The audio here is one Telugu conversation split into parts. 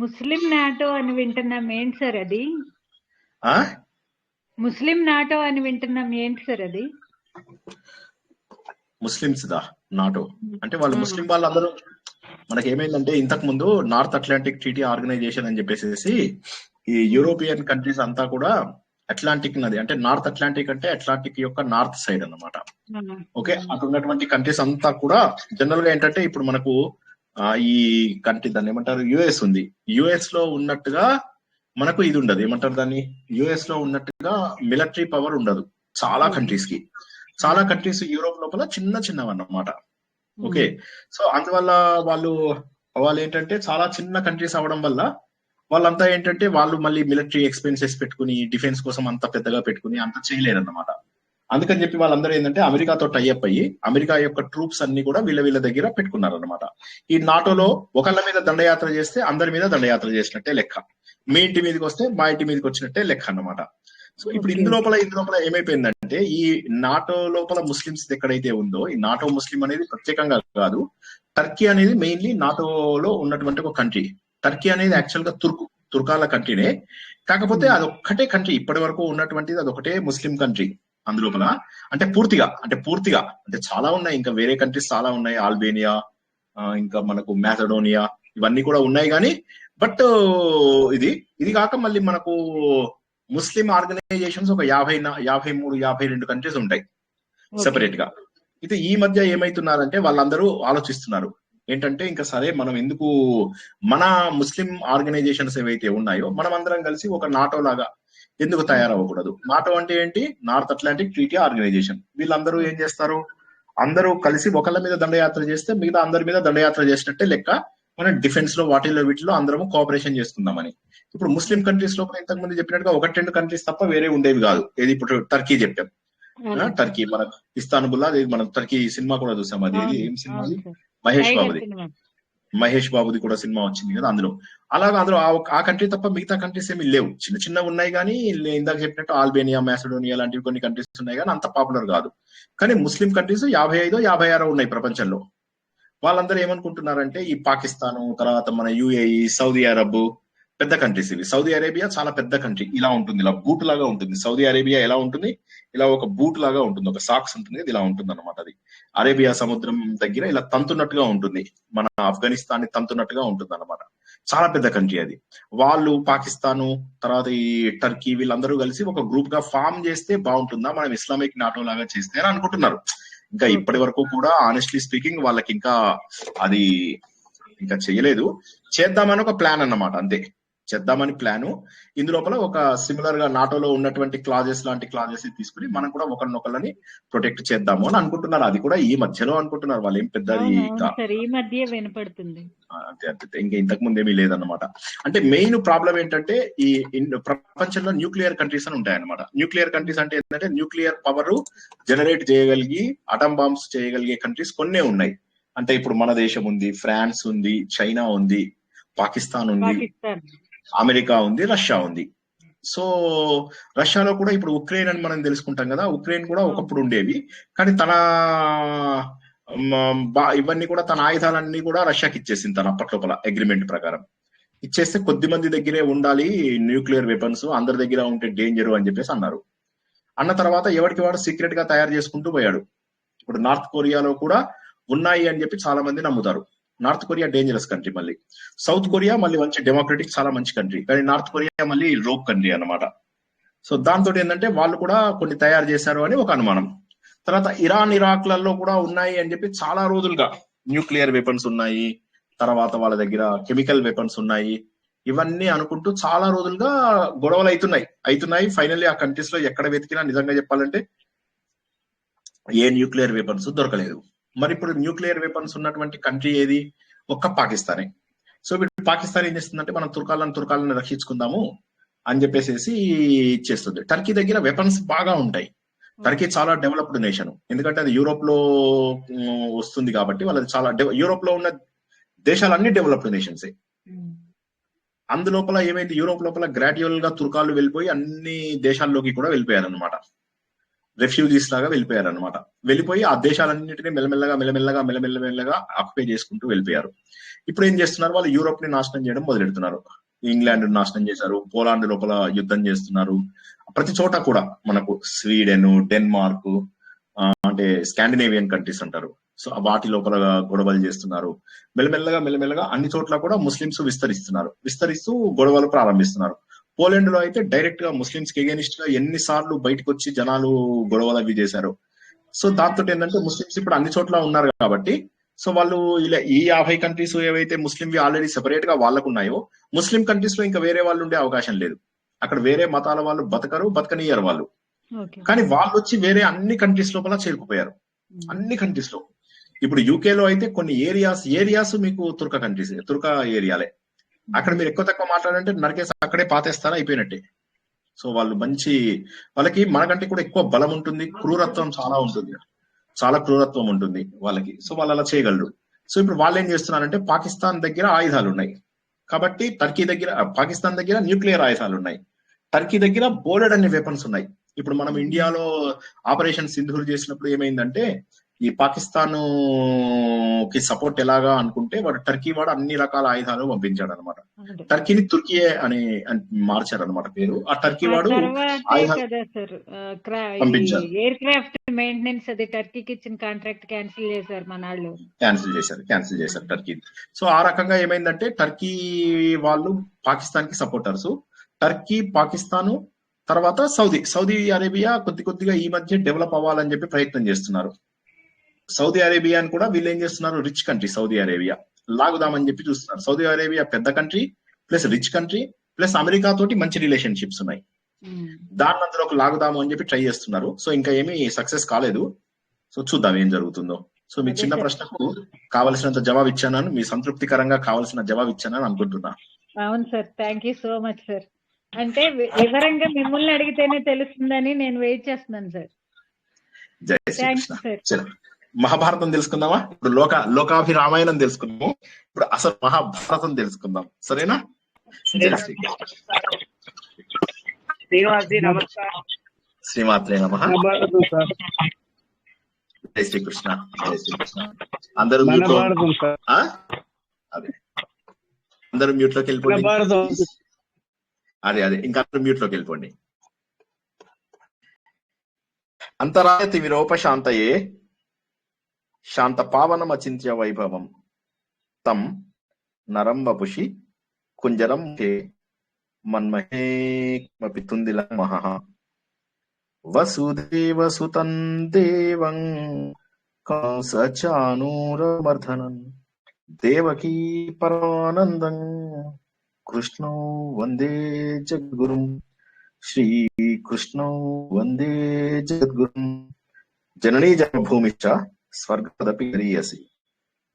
ముస్లిం నాటో అని వింటున్నాం, ఏంటి సార్ అది? ఆ ముస్లిం నాటో అని వింటున్నాం, ఏంటి సార్ అది? ముస్లిమ్స్ దా నాటో అంటే వాళ్ళు ముస్లిం వాళ్ళందరూ మనకి ఏమైందంటే ఇంతకు ముందు నార్త్ అట్లాంటిక్ ట్రీటీ ఆర్గనైజేషన్ అని చెప్పేసి ఈ యూరోపియన్ కంట్రీస్ అంతా కూడా అట్లాంటిక్ నది అంటే నార్త్ అట్లాంటిక్ అంటే అట్లాంటిక్ యొక్క నార్త్ సైడ్ అన్నమాట. ఓకే, అటు ఉన్నటువంటి కంట్రీస్ అంతా కూడా జనరల్ గా ఏంటంటే ఇప్పుడు మనకు ఈ కంట్రీ దాన్ని ఏమంటారు యుఎస్ ఉంది. యుఎస్ లో ఉన్నట్టుగా మనకు ఇది ఉండదు, ఏమంటారు దాన్ని, యుఎస్ లో ఉన్నట్టుగా మిలిటరీ పవర్ ఉండదు చాలా కంట్రీస్ కి. చాలా కంట్రీస్ యూరోప్ లోపల చిన్న చిన్నవి అన్నమాట. ఓకే, సో అందువల్ల వాళ్ళు ఏంటంటే చాలా చిన్న కంట్రీస్ అవడం వల్ల వాళ్ళంతా ఏంటంటే వాళ్ళు మళ్ళీ మిలిటరీ ఎక్స్పెన్సెస్ పెట్టుకుని డిఫెన్స్ కోసం అంత పెద్దగా పెట్టుకుని అంత చేయలేరన్నమాట. అందుకని చెప్పి వాళ్ళందరూ ఏంటంటే అమెరికాతో టైఅప్ అయ్యి అమెరికా యొక్క ట్రూప్స్ అన్ని కూడా వీళ్ళ దగ్గర పెట్టుకున్నారన్నమాట. ఈ నాటోలో ఒకళ్ళ మీద దండయాత్ర చేస్తే అందరి మీద దండయాత్ర చేసినట్టే లెక్క, మీ ఇంటి మీదకి వస్తే మా ఇంటి మీదకి వచ్చినట్టే లెక్క అన్నమాట. సో ఇప్పుడు ఇందు లోపల ఏమైపోయిందంటే ఈ నాటో లోపల ముస్లిమ్స్ ఎక్కడైతే ఉందో ఈ నాటో ముస్లిం అనేది ప్రత్యేకంగా కాదు, టర్కీ అనేది మెయిన్లీ నాటోలో ఉన్నటువంటి ఒక కంట్రీ. టర్కీ అనేది యాక్చువల్ గా తుర్కాల కంట్రీనే, కాకపోతే అదొక్కటే కంట్రీ ఇప్పటి వరకు ఉన్నటువంటిది, అదొకటే ముస్లిం కంట్రీ అందులోపల. అంటే పూర్తిగా అంటే చాలా ఉన్నాయి, ఇంకా వేరే కంట్రీస్ చాలా ఉన్నాయి, ఆల్బేనియా, ఇంకా మనకు మ్యాసడోనియా, ఇవన్నీ కూడా ఉన్నాయి. కానీ బట్ ఇది కాక మళ్ళీ మనకు ముస్లిం ఆర్గనైజేషన్స్ ఒక 53, 52 కంట్రీస్ ఉంటాయి సెపరేట్ గా. అయితే ఈ మధ్య ఏమైతున్నారంటే వాళ్ళందరూ ఆలోచిస్తున్నారు ఏంటంటే ఇంకా సరే మనం ఎందుకు మన ముస్లిం ఆర్గనైజేషన్స్ ఏవైతే ఉన్నాయో మనం అందరం కలిసి ఒక నాటో లాగా ఎందుకు తయారవ్వకూడదు. నాటో అంటే ఏంటి, నార్త్ అట్లాంటిక్ ట్రీటీ ఆర్గనైజేషన్. వీళ్ళందరూ ఏం చేస్తారు, అందరూ కలిసి ఒకళ్ళ మీద దండయాత్ర చేస్తే మిగతా అందరి మీద దండయాత్ర చేసినట్టే లెక్క. మనం డిఫెన్స్ లో వీటిలో అందరము కోఆపరేషన్ చేసుకుందామని. ఇప్పుడు ముస్లిం కంట్రీస్ లో ఇంతకు ముందు చెప్పినట్టుగా 1-2 కంట్రీస్ తప్ప వేరే ఉండేవి కాదు. ఏది ఇప్పుడు టర్కీ చెప్పాం, టర్కీ మనకు ఇస్తాన్బుల్, అది మనం టర్కీ సినిమా కూడా చూసాం. అది ఏం సినిమా, మహేష్ బాబుది కూడా సినిమా వచ్చింది కదా అందులో. అలాగా అందులో ఆ కంట్రీ తప్ప మిగతా కంట్రీస్ ఏమి లేవు, చిన్న చిన్న ఉన్నాయి. కానీ ఇందాక చెప్పినట్టు ఆల్బేనియా, మ్యాసడోనియా లాంటివి కొన్ని కంట్రీస్ ఉన్నాయి కానీ అంత పాపులర్ కాదు. కానీ ముస్లిం కంట్రీస్ 55, 56 ఉన్నాయి ప్రపంచంలో. వాళ్ళందరూ ఏమనుకుంటున్నారంటే ఈ పాకిస్తాను, తర్వాత మన యుఏఈ, సౌదీ అరబ్ పెద్ద కంట్రీస్ ఇవి. సౌదీ అరేబియా చాలా పెద్ద కంట్రీ, ఇలా ఉంటుంది, ఇలా బూట్ లాగా ఉంటుంది. సౌదీ అరేబియా ఎలా ఉంటుంది, ఇలా ఒక బూట్ లాగా ఉంటుంది, ఒక సాక్స్ ఉంటుంది, ఇలా ఉంటుంది అనమాట. అది అరేబియా సముద్రం దగ్గర ఇలా తంతున్నట్టుగా ఉంటుంది, మన ఆఫ్ఘనిస్తాన్ ని తంతున్నట్టుగా ఉంటుంది అనమాట. చాలా పెద్ద కంట్రీ అది. వాళ్ళు పాకిస్తాను, తర్వాత ఈ టర్కీ, వీళ్ళందరూ కలిసి ఒక గ్రూప్ గా ఫామ్ చేస్తే బాగుంటుందా, మనం ఇస్లామిక్ నాటో లాగా చేస్తే అని అనుకుంటున్నారు. ఇంకా ఇప్పటి వరకు కూడా ఆనెస్ట్లీ స్పీకింగ్ వాళ్ళకి ఇంకా అది ఇంకా చేయలేదు. చేద్దామని ఒక ప్లాన్ అన్నమాట, అంతే, చేద్దామని ప్లాను. ఇందులోపల ఒక సిమిలర్ గా నాటోలో ఉన్నటువంటి క్లాజెస్ లాంటి క్లాజెస్ తీసుకుని మనం కూడా ఒకరినొకరిని ప్రొటెక్ట్ చేద్దాము అని అనుకుంటున్నారు. అది కూడా ఈ మధ్యలో అనుకుంటున్నారు, వాళ్ళు ఏం పెద్దది ఈ మధ్య వినపడుతుంది అంతే. ఇంకా ఇంతకు ముందు ఏమీ లేదన్నమాట. అంటే మెయిన్ ప్రాబ్లం ఏంటంటే ఈ ప్రపంచంలో న్యూక్లియర్ కంట్రీస్ అని ఉంటాయన్నమాట. న్యూక్లియర్ కంట్రీస్ అంటే ఏంటంటే న్యూక్లియర్ పవర్ జనరేట్ చేయగలిగి అటమ్ బాంబ్స్ చేయగలిగే కంట్రీస్ కొన్నే ఉన్నాయి. అంటే ఇప్పుడు మన దేశం ఉంది, ఫ్రాన్స్ ఉంది, చైనా ఉంది, పాకిస్తాన్ ఉంది, అమెరికా ఉంది, రష్యా ఉంది. సో రష్యాలో కూడా ఇప్పుడు ఉక్రెయిన్ అని మనం తెలుసుకుంటాం కదా, ఉక్రెయిన్ కూడా ఒకప్పుడు ఉండేవి. కానీ ఇవన్నీ కూడా తన ఆయుధాలన్నీ కూడా రష్యాకి ఇచ్చేసింది తన అప్పట్లోపల అగ్రిమెంట్ ప్రకారం. ఇచ్చేస్తే కొద్ది మంది దగ్గరే ఉండాలి న్యూక్లియర్ వెపన్స్, అందరి దగ్గర ఉంటే డేంజర్ అని చెప్పేసి అన్నారు. అన్న తర్వాత ఎవరికి వాడు సీక్రెట్ గా తయారు చేసుకుంటూ పోయాడు. ఇప్పుడు నార్త్ కొరియాలో కూడా ఉన్నాయి అని చెప్పి చాలా మంది నమ్ముతారు. నార్త్ కొరియా డేంజరస్ కంట్రీ, మళ్ళీ సౌత్ కొరియా మళ్ళీ మంచి డెమోక్రటిక్ చాలా మంచి కంట్రీ, కానీ నార్త్ కొరియా మళ్ళీ రోగ్ కంట్రీ అన్నమాట. సో దాంతో ఏంటంటే వాళ్ళు కూడా కొన్ని తయారు చేశారు అని ఒక అనుమానం. తర్వాత ఇరాన్, ఇరాక్లలో కూడా ఉన్నాయి అని చెప్పి చాలా రోజులుగా న్యూక్లియర్ వెపన్స్ ఉన్నాయి, తర్వాత వాళ్ళ దగ్గర కెమికల్ వెపన్స్ ఉన్నాయి, ఇవన్నీ అనుకుంటూ చాలా రోజులుగా గొడవలు అవుతున్నాయి. ఫైనల్లీ ఆ కంట్రీస్ లో ఎక్కడ వెతికినా నిజంగా చెప్పాలంటే ఏ న్యూక్లియర్ వెపన్స్ దొరకలేదు. మరి ఇప్పుడు న్యూక్లియర్ వెపన్స్ ఉన్నటువంటి కంట్రీ ఏది, ఒక్క పాకిస్తానే. సో ఇప్పుడు పాకిస్తాన్ ఏం చేస్తుందంటే మనం తుర్కాలను రక్షించుకుందాము అని చెప్పేసి ఇచ్చేస్తుంది. టర్కీ దగ్గర వెపన్స్ బాగా ఉంటాయి. టర్కీ చాలా డెవలప్డ్ నేషన్, ఎందుకంటే అది యూరోప్ లో వస్తుంది కాబట్టి వాళ్ళది చాలా యూరోప్ లో ఉన్న దేశాలన్నీ డెవలప్డ్ నేషన్సే. అందులోపల ఏమైంది, యూరోప్ లోపల గ్రాడ్యువల్ గా తుర్కాలు వెళ్ళిపోయి అన్ని దేశాల్లోకి కూడా వెళ్ళిపోయారు అనమాట. రెఫ్యూజీస్ లాగా వెళ్ళిపోయారు అనమాట. వెళ్ళిపోయి ఆ దేశాలన్నింటినీ మెల్లమెల్లగా ఆక్యుపై చేసుకుంటూ వెళ్ళిపోయారు. ఇప్పుడు ఏం చేస్తున్నారు, వాళ్ళు యూరోప్ ని నాశనం చేయడం మొదలెడుతున్నారు. ఇంగ్లాండ్ నాశనం చేశారు, పోలాండ్ లోపల యుద్ధం చేస్తున్నారు. ప్రతి చోట కూడా మనకు స్వీడన్, డెన్మార్క్, అంటే స్కాండినేవియన్ కంట్రీస్ అంటారు, సో వాటి లోపల గొడవలు చేస్తున్నారు. మెల్లమెల్లగా అన్ని చోట్ల కూడా ముస్లింస్ విస్తరిస్తూ గొడవలు ప్రారంభిస్తున్నారు. పోలాండ్ లో అయితే డైరెక్ట్ గా ముస్లింస్ కి ఎగెనిస్ట్ గా ఎన్నిసార్లు బయటకు వచ్చి జనాలు గొడవలు అవి చేశారు. సో దాంతో ఏంటంటే ముస్లింస్ ఇప్పుడు అన్ని చోట్ల ఉన్నారు కాబట్టి, సో వాళ్ళు ఇలా ఈ 50 కంట్రీస్ ఏవైతే ముస్లింవి ఆల్రెడీ సెపరేట్ గా వాళ్ళకు ఉన్నాయో, ముస్లిం కంట్రీస్ లో ఇంకా వేరే వాళ్ళు ఉండే అవకాశం లేదు. అక్కడ వేరే మతాల వాళ్ళు బతకనియరు వాళ్ళు. కానీ వాళ్ళు వచ్చి వేరే అన్ని కంట్రీస్ లోపల చేరుకుపోయారు, అన్ని కంట్రీస్ లో. ఇప్పుడు యూకే లో అయితే కొన్ని ఏరియాస్ మీకు తుర్క ఏరియాలే. అక్కడ మీరు ఎక్కువ తక్కువ మాట్లాడంటే నరికేసి అక్కడే పాతేస్తారా, అయిపోయినట్టే. సో వాళ్ళు వాళ్ళకి మనకంటే కూడా ఎక్కువ బలం ఉంటుంది, చాలా క్రూరత్వం ఉంటుంది వాళ్ళకి. సో వాళ్ళు అలా చేయగలరు. సో ఇప్పుడు వాళ్ళు ఏం చేస్తున్నారంటే, పాకిస్తాన్ దగ్గర ఆయుధాలు ఉన్నాయి కాబట్టి పాకిస్తాన్ దగ్గర న్యూక్లియర్ ఆయుధాలు ఉన్నాయి, టర్కీ దగ్గర బోలెడ్ అన్ని వెపన్స్ ఉన్నాయి. ఇప్పుడు మనం ఇండియాలో ఆపరేషన్ సింధూర్ చేసినప్పుడు ఏమైందంటే, ఈ పాకిస్తాన్ కి సపోర్ట్ ఎలాగా అనుకుంటే టర్కీ వాడు అన్ని రకాల ఆయుధాలు పంపించాడు అనమాట. టర్కీని తుర్కియే అని మార్చారు అనమాట పేరు. ఆ టర్కీ వాడు పంపించారు. ఎయిర్ క్రాఫ్ట్ మెయింటెనెన్స్ అది టర్కీకి ఇచ్చిన కాంట్రాక్ట్ క్యాన్సిల్ చేశారు మనాళ్ళు. క్యాన్సిల్ చేశారు టర్కీ. సో ఆ రకంగా ఏమైందంటే, టర్కీ వాళ్ళు పాకిస్తాన్ కి సపోర్టర్స్. టర్కీ, పాకిస్తాన్ తర్వాత సౌదీ అరేబియా కొద్దిగా ఈ మధ్య డెవలప్ అవ్వాలని చెప్పి ప్రయత్నం చేస్తున్నారు. సౌదీ అరేబియాని కూడా వీళ్ళు ఏం చేస్తున్నారు, రిచ్ కంట్రీ సౌదీ అరేబియా, లాగుదామని చెప్పి చూస్తున్నారు. సౌదీ అరేబియా పెద్ద country plus rich country plus America తోటి మంచి రిలేషన్షిప్స్ ఉన్నాయి. దాని అందులోకి లాగుదాము అని చెప్పి ట్రై చేస్తున్నారు. సో ఇంకా ఏమీ సక్సెస్ కాలేదు. సో చూద్దాం ఏం జరుగుతుందో. సో మీ చిన్న ప్రశ్నకు కావలసినంత జవాబు ఇచ్చానని, మీ సంతృప్తికరంగా కావాల్సిన జవాబు ఇచ్చానని అనుకుంటున్నా. అవును sir, thank you so much sir. అంటే వివరంగా మిమ్మల్ని అడిగితేనే తెలుస్తుందని నేను వెయిట్ చేస్తున్నాను సార్. జై శ్రీకృష్ణ. మహాభారతం తెలుసుకుందామా? ఇప్పుడు లోకాభిరామాయణం తెలుసుకుందాము, ఇప్పుడు అసలు మహాభారతం తెలుసుకుందాం, సరేనా? శ్రీమాత్రే నమః. జై శ్రీకృష్ణ. అందరూ మ్యూట్ లోకి వెళ్ళిపోండి. అదే ఇంకా మ్యూట్ లోకి వెళ్ళిపోండి. అంతరాయతి విరోపశాంతయే శాంత పావనమచింత్య వైభవం తం నరం వపుషి కుంజరం మన్మహే కమపి తుందిల మహః వసుదేవ సుతం దేవం కంసచానూరమర్ధనం దేవకీ పరానందం కృష్ణో వందే జగద్గురుం శ్రీకృష్ణో వందే జగద్గురుం జననీ జన్మభూమిశ్చ స్వర్గదపి గరీయసి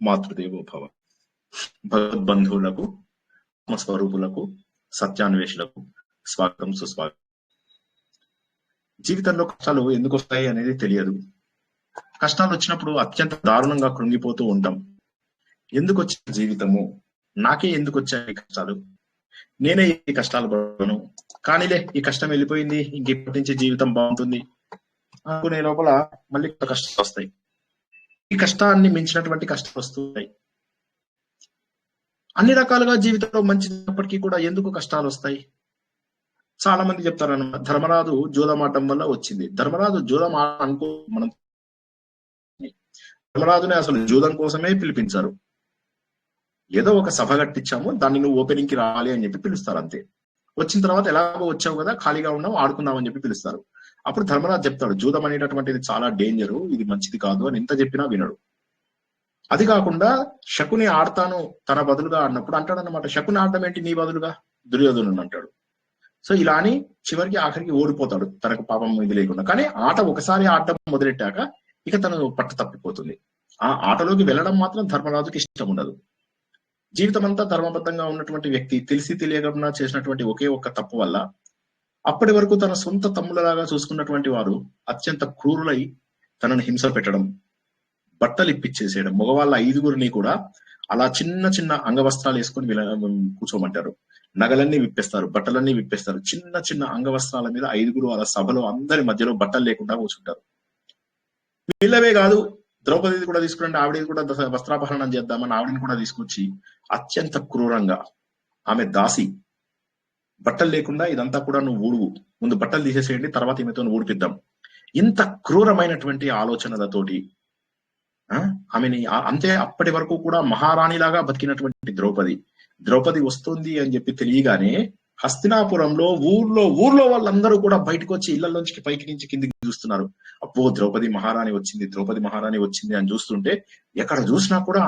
మాతృదేవో భవ. భగవద్బంధువులకు, ఆత్మస్వరూపులకు, సత్యాన్వేషులకు స్వాగతం, సుస్వాగతం. జీవితంలో కష్టాలు ఎందుకు వస్తాయి అనేది తెలియదు. కష్టాలు వచ్చినప్పుడు అత్యంత దారుణంగా కృంగిపోతూ ఉంటాం. ఎందుకు వచ్చిన జీవితము, నాకే ఎందుకు వచ్చాయి కష్టాలు, నేనే ఈ కష్టాలు పడను, కానీలే ఈ కష్టం వెళ్ళిపోయింది, ఇంకెప్పటి నుంచి జీవితం బాగుంటుంది అనుకునే లోపల మళ్ళీ కష్టాలు వస్తాయి. ఈ కష్టాన్ని మించినటువంటి కష్టాలు వస్తున్నాయి. అన్ని రకాలుగా జీవితంలో మంచిప్పటికీ కూడా ఎందుకు కష్టాలు వస్తాయి? చాలా మంది చెప్తారు అన్నమాట, ధర్మరాజు జూదమాడటం వల్ల వచ్చింది. ధర్మరాజు జూదం అనుకో, మనం ధర్మరాజుని అసలు జూదం కోసమే పిలిపించారు. ఏదో ఒక సభ కట్టించాము, దాన్ని నువ్వు ఓపెనింగ్ కి రావాలి అని చెప్పి పిలుస్తారు అంతే. వచ్చిన తర్వాత ఎలాగో వచ్చావు కదా, ఖాళీగా ఉన్నావు, ఆడుకుందాం అని చెప్పి పిలుస్తారు. అప్పుడు ధర్మరాజు చెప్తాడు, జూదం అనేటటువంటిది చాలా డేంజరు, ఇది మంచిది కాదు అని ఎంత చెప్పినా వినడు. అది కాకుండా శకుని ఆడతాను తన బదులుగా ఆడినప్పుడు అంటాడు అన్నమాట, శకుని ఆడటం ఏంటి నీ బదులుగా, దుర్యోధను అంటాడు. సో ఇలా అని చివరికి ఆఖరికి ఓడిపోతాడు, తనకు పాపం ఇది లేకుండా. కానీ ఆట ఒకసారి ఆడటం మొదలెట్టాక ఇక తను పట్టు తప్పిపోతుంది. ఆ ఆటలోకి వెళ్ళడం మాత్రం ధర్మరాజుకి ఇష్టం ఉండదు. జీవితం అంతా ధర్మబద్ధంగా ఉన్నటువంటి వ్యక్తి తెలిసి తెలియకుండా చేసినటువంటి ఒకే ఒక్క తప్పు వల్ల అప్పటి వరకు తన సొంత తమ్ములలాగా చూసుకున్నటువంటి వారు అత్యంత క్రూరులై తనను హింస పెట్టడం, బట్టలు ఇప్పించేసేయడం. మగవాళ్ళ 5గురిని కూడా అలా చిన్న చిన్న అంగవస్త్రాలు వేసుకొని కూర్చోమంటారు. నగలన్నీ విప్పేస్తారు, బట్టలన్నీ విప్పేస్తారు. చిన్న చిన్న అంగవస్త్రాల మీద 5గురు అలా సభలో అందరి మధ్యలో బట్టలు లేకుండా కూర్చుంటారు. వీళ్ళవే కాదు, ద్రౌపది కూడా తీసుకురండి, ఆవిడని కూడా వస్త్రాపహరణం చేద్దామని ఆవిడని కూడా తీసుకొచ్చి అత్యంత క్రూరంగా, ఆమె దాసి, బట్టలు లేకుండా ఇదంతా కూడా నువ్వు ఊడువు, ముందు బట్టలు తీసేసేయండి, తర్వాత ఈమెతో ఊడిపిద్దాం. ఇంత క్రూరమైనటువంటి ఆలోచనలతోటి ఆమెని అంతే అప్పటి వరకు కూడా మహారాణిలాగా బతికినటువంటి ద్రౌపది వస్తుంది అని చెప్పి తెలియగానే హస్తినాపురంలో ఊర్లో వాళ్ళందరూ కూడా బయటకు వచ్చి ఇళ్లలోంచి పైకి నుంచి కిందికి చూస్తున్నారు. అబ్బో ద్రౌపది మహారాణి వచ్చింది అని చూస్తుంటే ఎక్కడ చూసినా కూడా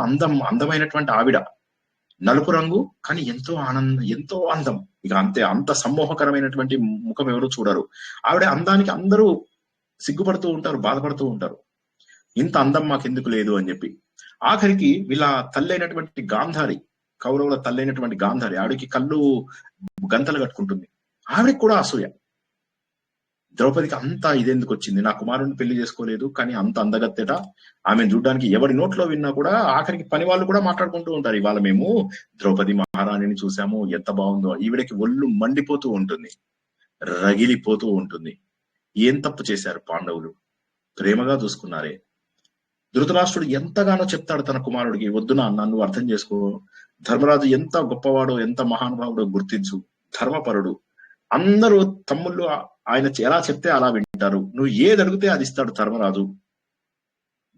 అందమైనటువంటి ఆవిడ, నలుపు రంగు కానీ ఎంతో అందం, ఇక అంత సమ్మోహకరమైనటువంటి ముఖం ఎవరు చూడరు. ఆవిడ అందానికి అందరూ సిగ్గుపడుతూ ఉంటారు, బాధపడుతూ ఉంటారు. ఇంత అందం మాకెందుకు లేదు అని చెప్పి ఆఖరికి వీళ్ళ తల్లైనటువంటి గాంధారి, కౌరవుల తల్లైనటువంటి గాంధారి, ఆవిడకి కళ్ళు గంతలు కట్టుకుంటుంది. ఆవిడకి కూడా అసూయ, ద్రౌపదికి అంత ఇదెందుకు వచ్చింది, నా కుమారుని పెళ్లి చేసుకోలేదు కానీ అంత అందగత్తెట, ఆమెను చూడడానికి ఎవరి నోట్లో విన్నా కూడా ఆఖరికి పని వాళ్ళు కూడా మాట్లాడుకుంటూ ఉంటారు, ఇవాళ మేము ద్రౌపది మహారాణిని చూసాము, ఎంత బాగుందో. ఈవిడకి ఒళ్ళు మండిపోతూ ఉంటుంది, రగిలిపోతూ ఉంటుంది. ఏం తప్పు చేశారు పాండవులు, ప్రేమగా చూసుకున్నారే. ధృతరాష్ట్రుడు ఎంతగానో చెప్తాడు తన కుమారుడికి, వద్దు నాన్న, నువ్వు అర్థం చేసుకో, ధర్మరాజు ఎంత గొప్పవాడో, ఎంత మహానుభావుడో గుర్తించు, ధర్మపరుడు, అందరూ తమ్ముళ్ళు ఆయన ఎలా చెప్తే అలా వింటారు, నువ్వు ఏది అడిగితే అది ఇస్తాడు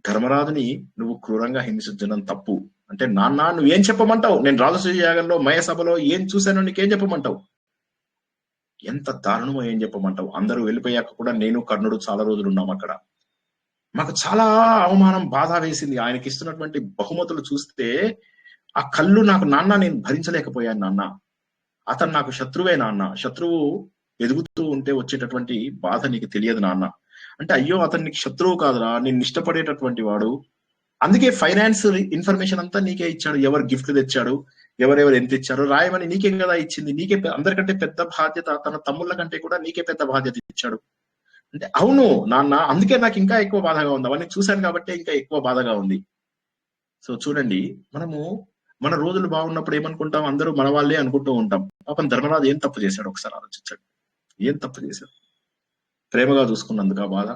ధర్మరాజుని నువ్వు క్రూరంగా హింసించడం తప్పు. అంటే నాన్న నువ్వేం చెప్పమంటావు, నేను రాజసూయ యాగంలో మయసభలో ఏం చూశానో నీకేం చెప్పమంటావు, ఎంత దారుణమో ఏం చెప్పమంటావు. అందరూ వెళ్ళిపోయాక కూడా నేను కర్ణుడు చాలా రోజులు ఉన్నాం అక్కడ, మాకు చాలా అవమానం, బాధ వేసింది. ఆయనకి ఇస్తున్నటువంటి బహుమతులు చూస్తే ఆ కళ్ళు నాకు, నాన్న నేను భరించలేకపోయాను నాన్న, అతను నాకు శత్రువే నాన్న, శత్రువు ఎదుగుతూ ఉంటే వచ్చేటటువంటి బాధ నీకు తెలియదు నాన్న అంటే, అయ్యో అతను నీకు శత్రువు కాదురా, నేను ఇష్టపడేటటువంటి వాడు, అందుకే ఫైనాన్స్ ఇన్ఫర్మేషన్ అంతా నీకే ఇచ్చాడు, ఎవరు గిఫ్ట్లు తెచ్చాడు, ఎవరెవరు ఎంత ఇచ్చారు రాయమని నీకే కదా ఇచ్చింది, నీకే అందరికంటే పెద్ద బాధ్యత, తన తమ్ముళ్ళ కంటే కూడా నీకే పెద్ద బాధ్యత ఇచ్చాడు అంటే, అవును నాన్న, అందుకే నాకు ఇంకా ఎక్కువ బాధగా ఉంది, అవన్నీ చూశాను కాబట్టి ఇంకా ఎక్కువ బాధగా ఉంది. సో చూడండి, మనము మన రోజులు బాగున్నప్పుడు ఏమనుకుంటాం, అందరూ మన వాళ్ళే అనుకుంటూ ఉంటాం. పాపం ధర్మరాజు ఏం తప్పు చేశాడు ఒకసారి ఆలోచించాడు, ఏం తప్పు చేశాడు, ప్రేమగా చూసుకున్నందుకు బాధ.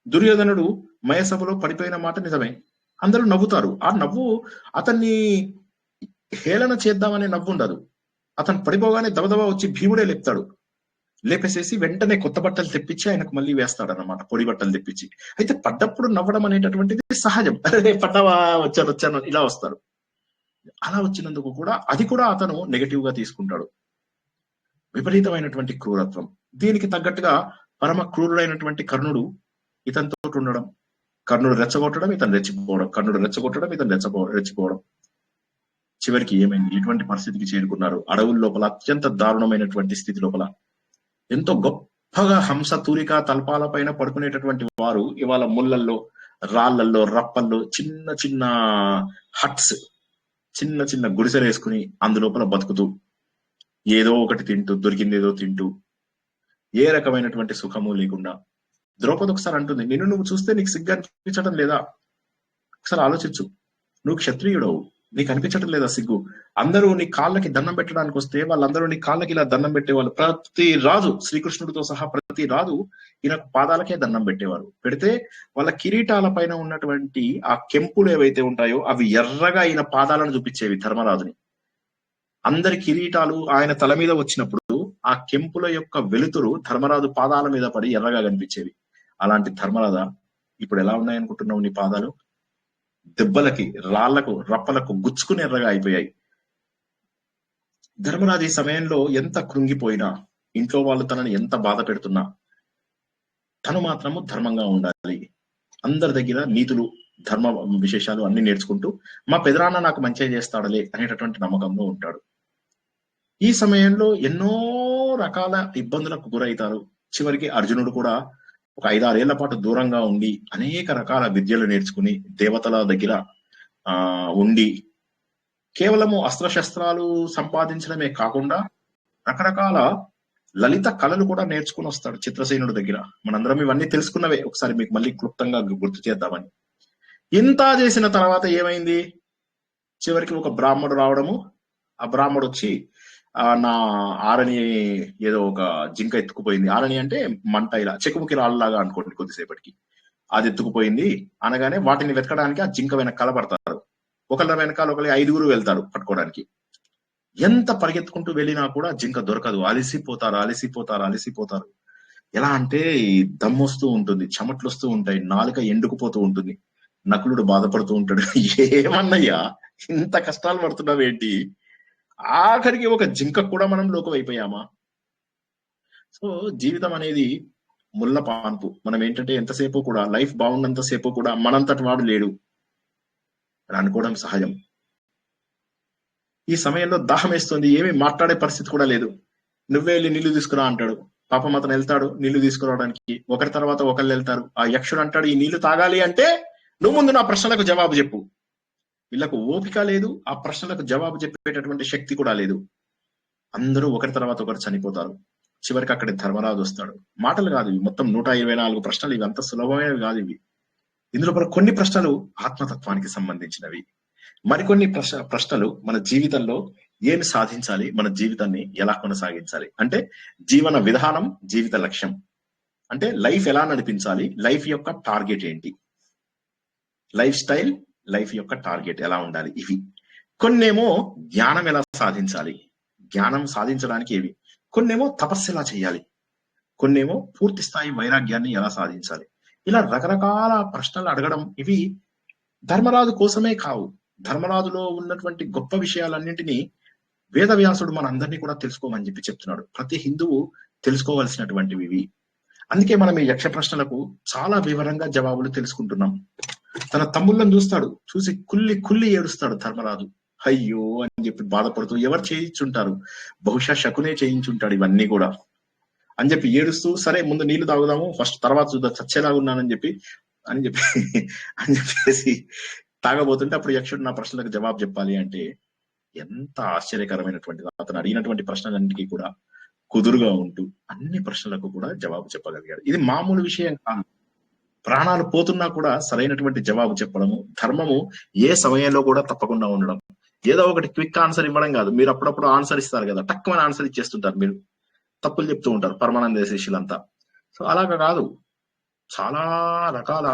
దుర్యోధనుడు మయసభలో పడిపోయిన మాట నిజమే, అందరూ నవ్వుతారు, ఆ నవ్వు అతన్ని హేళన చేద్దామనే నవ్వు ఉండదు. అతను పడిపోగానే దబదబా వచ్చి భీముడే లేపుతాడు, లేపేసేసి వెంటనే కొత్త బట్టలు తెప్పించి ఆయనకు మళ్ళీ వేస్తాడు అన్నమాట, పొడి బట్టలు తెప్పించి. అయితే పడ్డప్పుడు నవ్వడం అనేటటువంటిది సహజం, అరే పడ్డవా, వచ్చాను ఇలా వస్తారు. అలా వచ్చినందుకు కూడా అది కూడా అతను నెగటివ్ గా తీసుకుంటాడు. విపరీతమైనటువంటి క్రూరత్వం, దీనికి తగ్గట్టుగా పరమ క్రూరుడైనటువంటి కర్ణుడు ఇతనితో ఉండడం, కర్ణుడు రెచ్చగొట్టడం, ఇతను రెచ్చిపోవడం, కర్ణుడు రెచ్చగొట్టడం, ఇతను రెచ్చిపోవడం. చివరికి ఏమైంది, ఎటువంటి పరిస్థితికి చేరుకున్నారు, అడవుల లోపల అత్యంత దారుణమైనటువంటి స్థితి లోపల. ఎంతో గొప్పగా హంస తూరిక తల్పాల పైన పడుకునేటటువంటి వారు ఇవాళ ముళ్ళల్లో, రాళ్లల్లో, రప్పల్లో చిన్న చిన్న హట్స్, చిన్న చిన్న గుడిసెలు వేసుకుని అందులోపల బతుకుతూ ఏదో ఒకటి తింటూ, దొరికింది ఏదో తింటూ, ఏ రకమైనటువంటి సుఖము లేకుండా. ద్రౌపది ఒకసారి అంటుంది, నిన్ను నువ్వు చూస్తే నీకు సిగ్గు అనిపించడం లేదా, ఒకసారి ఆలోచించు, నువ్వు క్షత్రియుడవు, నీకు అనిపించడం లేదా సిగ్గు? అందరూ నీ కాళ్ళకి దండం పెట్టడానికి వస్తే వాళ్ళందరూ నీ కాళ్ళకి ఇలా దండం పెట్టేవాళ్ళు, ప్రతి రాజు, శ్రీకృష్ణుడితో సహా ప్రతి రాజు ఈయన పాదాలకే దండం పెట్టేవారు. పెడితే వాళ్ళ కిరీటాల పైన ఉన్నటువంటి ఆ కెంపులు ఏవైతే ఉంటాయో అవి ఎర్రగా ఈయన పాదాలను చూపించేవి ధర్మరాజుని. అందరి కిరీటాలు ఆయన తల మీద వచ్చినప్పుడు ఆ కెంపుల యొక్క వెలుతురు ధర్మరాజు పాదాల మీద పడి ఎర్రగా కనిపించేవి. అలాంటి ధర్మరాజా, ఇప్పుడు ఎలా ఉన్నాయనుకుంటున్నావు నీ పాదాలు? దెబ్బలకి, రాళ్లకు, రప్పలకు గుచ్చుకుని ఎర్రగా అయిపోయాయి. ధర్మరాజు ఈ సమయంలో ఎంత కృంగిపోయినా, ఇంట్లో వాళ్ళు తనని ఎంత బాధ పెడుతున్నా, తను మాత్రము ధర్మంగా ఉండాలి, అందరి దగ్గర నీతులు, ధర్మ విశేషాలు అన్ని నేర్చుకుంటూ మా పెదనాన్న నాకు మంచిగా చేస్తాడలే అనేటటువంటి నమ్మకంలో ఉంటాడు. ఈ సమయంలో ఎన్నో రకాల ఇబ్బందులకు గురవుతారు. చివరికి అర్జునుడు కూడా ఒక 5-6 ఏళ్ల పాటు దూరంగా ఉండి అనేక రకాల విద్యలు నేర్చుకుని దేవతల దగ్గర ఉండి కేవలము అస్త్రశస్త్రాలు సంపాదించడమే కాకుండా రకరకాల లలిత కళలు కూడా నేర్చుకుని వస్తాడు చిత్రసేనుడి దగ్గర. మనందరం ఇవన్నీ తెలుసుకున్నవే, ఒకసారి మీకు మళ్ళీ క్లుప్తంగా గుర్తు చేద్దామని. ఇంత చేసిన తర్వాత ఏమైంది, చివరికి ఒక బ్రాహ్మడు రావడము, ఆ బ్రాహ్మడు వచ్చి నా ఆరని ఏదో ఒక జింక ఎత్తుకుపోయింది. ఆరని అంటే మంట, ఇలా చెకుముకి రాళ్ళలాగా అనుకోండి కొద్దిసేపటికి. అది ఎత్తుకుపోయింది అనగానే వాటిని వెతకడానికి ఆ జింక వెనకాల పడతారు. ఒకళ్ళ వెనకాల ఒకళ్ళు 5గురు వెళ్తారు పట్టుకోవడానికి. ఎంత పరిగెత్తుకుంటూ వెళ్ళినా కూడా జింక దొరకదు. అలసిపోతారు. ఎలా అంటే దమ్మొస్తూ ఉంటుంది, చెమట్లు వస్తూ ఉంటాయి, నాలుక ఎండుకుపోతూ ఉంటుంది, నకులుడు బాధపడుతూ ఉంటాడు. ఏమన్నయ్యా ఇంత కష్టాలు పడుతున్నావేంటి? ఆఖరికి ఒక జింక కూడా మనం లోకం అయిపోయామా? సో జీవితం అనేది ముళ్ళ పాన్పు. మనం ఏంటంటే ఎంతసేపు కూడా లైఫ్ బాగున్నంత సేపు కూడా మనంతటి వాడు లేడు అని అనుకోవడం సహజం. ఈ సమయంలో దాహం వేస్తుంది, ఏమీ మాట్లాడే పరిస్థితి కూడా లేదు. నువ్వే వెళ్ళి నీళ్లు తీసుకురా అంటాడు. పాపం అతను వెళ్తాడు నీళ్లు తీసుకురావడానికి. ఒకరి తర్వాత ఒకళ్ళు వెళ్తారు. ఆ యక్షుడు అంటాడు, ఈ నీళ్లు తాగాలి అంటే నువ్వు ముందు నా ప్రశ్నలకు జవాబు చెప్పు. వీళ్ళకు ఓపిక లేదు, ఆ ప్రశ్నలకు జవాబు చెప్పేటటువంటి శక్తి కూడా లేదు. అందరూ ఒకరి తర్వాత ఒకరు చనిపోతారు. చివరికి అక్కడి ధర్మరాజు వస్తాడు. మాటలు కాదు ఇవి, మొత్తం 124 ప్రశ్నలు. ఇవి అంత సులభమైనవి కాదు ఇవి. ఇందులో కొన్ని ప్రశ్నలు ఆత్మతత్వానికి సంబంధించినవి, మరికొన్ని ప్రశ్నలు మన జీవితంలో ఏమి సాధించాలి, మన జీవితాన్ని ఎలా కొనసాగించాలి, అంటే జీవన విధానం, జీవిత లక్ష్యం, అంటే లైఫ్ ఎలా నడిపించాలి, లైఫ్ యొక్క టార్గెట్ ఏంటి, లైఫ్ స్టైల్, లైఫ్ యొక్క టార్గెట్ ఎలా ఉండాలి. ఇవి కొన్నేమో జ్ఞానం ఎలా సాధించాలి, జ్ఞానం సాధించడానికి ఏవి, కొన్నేమో తపస్సు ఎలా చేయాలి, కొన్నేమో పూర్తి స్థాయి వైరాగ్యాన్ని ఎలా సాధించాలి. ఇలా రకరకాల ప్రశ్నలు అడగడం ఇవి ధర్మరాజు కోసమే కావు. ధర్మరాజులో ఉన్నటువంటి గొప్ప విషయాలన్నింటినీ వేదవ్యాసుడు మనందరినీ కూడా తెలుసుకోమని చెప్పి చెప్తున్నాడు. ప్రతి హిందువు తెలుసుకోవాల్సినటువంటివి ఇవి. అందుకే మనం ఈ యక్ష ప్రశ్నలకు చాలా వివరంగా జవాబులు తెలుసుకుంటున్నాం. తన తమ్ముళ్ళని చూస్తాడు, చూసి కుల్లి ఏడుస్తాడు ధర్మరాజు. అయ్యో అని చెప్పి బాధపడుతూ, ఎవరు చేయించుంటారు, బహుశా శకునే చేయించుంటాడు ఇవన్నీ కూడా అని చెప్పి ఏడుస్తూ, సరే ముందు నీళ్లు తాగుదాము ఫస్ట్, తర్వాత చూద్దాం చచ్చేలాగా ఉన్నానని చెప్పేసి తాగబోతుంటే అప్పుడు యక్షుడు నా ప్రశ్నలకు జవాబు చెప్పాలి అంటే ఎంత ఆశ్చర్యకరమైనటువంటిది. అతను అడిగినటువంటి ప్రశ్నలన్నిటికీ కూడా కుదురుగా ఉంటూ అన్ని ప్రశ్నలకు కూడా జవాబు చెప్పగలిగాడు. ఇది మామూలు విషయం కాదు. ప్రాణాలు పోతున్నా కూడా సరైనటువంటి జవాబు చెప్పడము, ధర్మము ఏ సమయంలో కూడా తప్పకుండా ఉండడం. ఏదో ఒకటి క్విక్ ఆన్సర్ ఇవ్వడం కాదు. మీరు అప్పుడప్పుడు ఆన్సర్ ఇస్తారు కదా, తక్కువ ఆన్సర్ ఇచ్చేస్తుంటారు, మీరు తప్పులు చెప్తూ ఉంటారు పరమానంద శిష్యులంతా. సో అలాగా కాదు, చాలా రకాల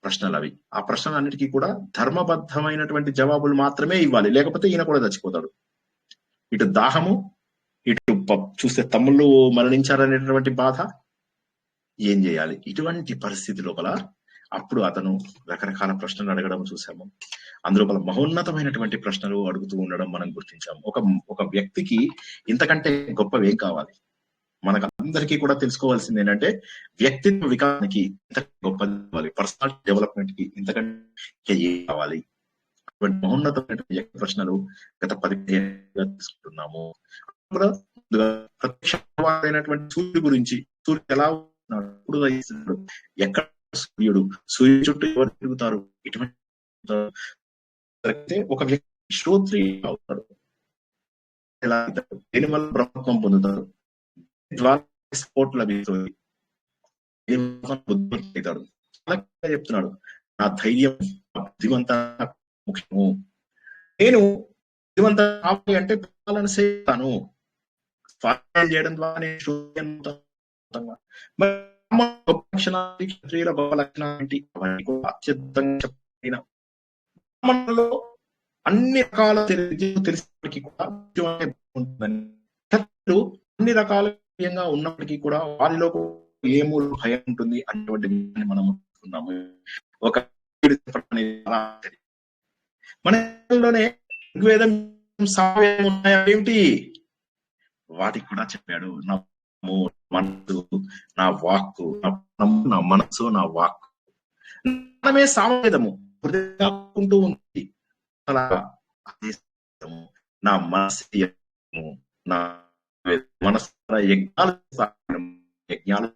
ప్రశ్నలు అవి. ఆ ప్రశ్నలన్నిటికీ కూడా ధర్మబద్ధమైనటువంటి జవాబులు మాత్రమే ఇవ్వాలి, లేకపోతే ఈయన కూడా చచ్చిపోతాడు. ఇటు దాహము, ఇటు చూస్తే తమ్ముళ్ళు మరణించారనేటువంటి బాధ, ఏం చేయాలి ఇటువంటి పరిస్థితి లోపల అప్పుడు అతను రకరకాల ప్రశ్నలు అడగడం చూసాము. అందులో మహోన్నతమైనటువంటి ప్రశ్నలు అడుగుతూ ఉండడం మనం గుర్తించాము. ఒక వ్యక్తికి ఇంతకంటే గొప్పవేం కావాలి? మనకు అందరికీ కూడా తెలుసుకోవాల్సింది ఏంటంటే వ్యక్తిత్వ వికాసానికి ఇంతకంటే గొప్పది కావాలి, పర్సనాలిటీ డెవలప్మెంట్ కి ఇంతకంటే ఏం కావాలి? అటువంటి మహోన్నతమైనటువంటి ప్రశ్నలు గత 15 తీసుకుంటున్నాము. ప్రత్యక్షమైనటువంటి సూర్యుడు గురించి, సూర్యుడు ఎలా ఉన్నాడు, ఎక్కడ సూర్యుడు, సూర్యుడు చుట్టూ ఎవరు తిరుగుతారు, ఇటువంటి ఒక వ్యక్తి శ్రోత్రియ అవుతాడు, ఎలా అవుతాడు, దేని వల్ల బ్రహ్మత్వం పొందుతాడు, ద్వారా సపోర్ట్ లభిస్తుంది, అవుతాడు. చెప్తున్నాడు, నా ధైర్యం, బుద్ధిమంత ముఖ్యము. నేను బుద్ధిమంత కావాలి అంటే పిల్లలను సేస్తాను, స్వాధ్యాయం చేయడం ద్వారా గొప్ప లక్షణాలు, క్షత్రియుల గొప్ప లక్షణాలు ఏంటి, అవన్నీ కూడా అత్యద్భుతంగా చెప్పిన అన్ని రకాల తెలిసినప్పటికీ కూడా ఉంటుందని, క్షత్రులు అన్ని రకాల ఉన్నప్పటికీ కూడా వారిలో ఏ మూల భయం ఉంటుంది అటువంటి మనం ఉన్నాము. ఒక మనలోనే ఋగ్వేదం, సామవేదం ఉన్నాయేమిటి, వాటికి కూడా చెప్పాడు. నా మనసు, నా వాక్కు, నా మనసు, నా వాక్కు, మనమే సామవేదము హృదయకుంటూ ఉంది. అలా అదే నా మనసు, నా మనసు యజ్ఞాలు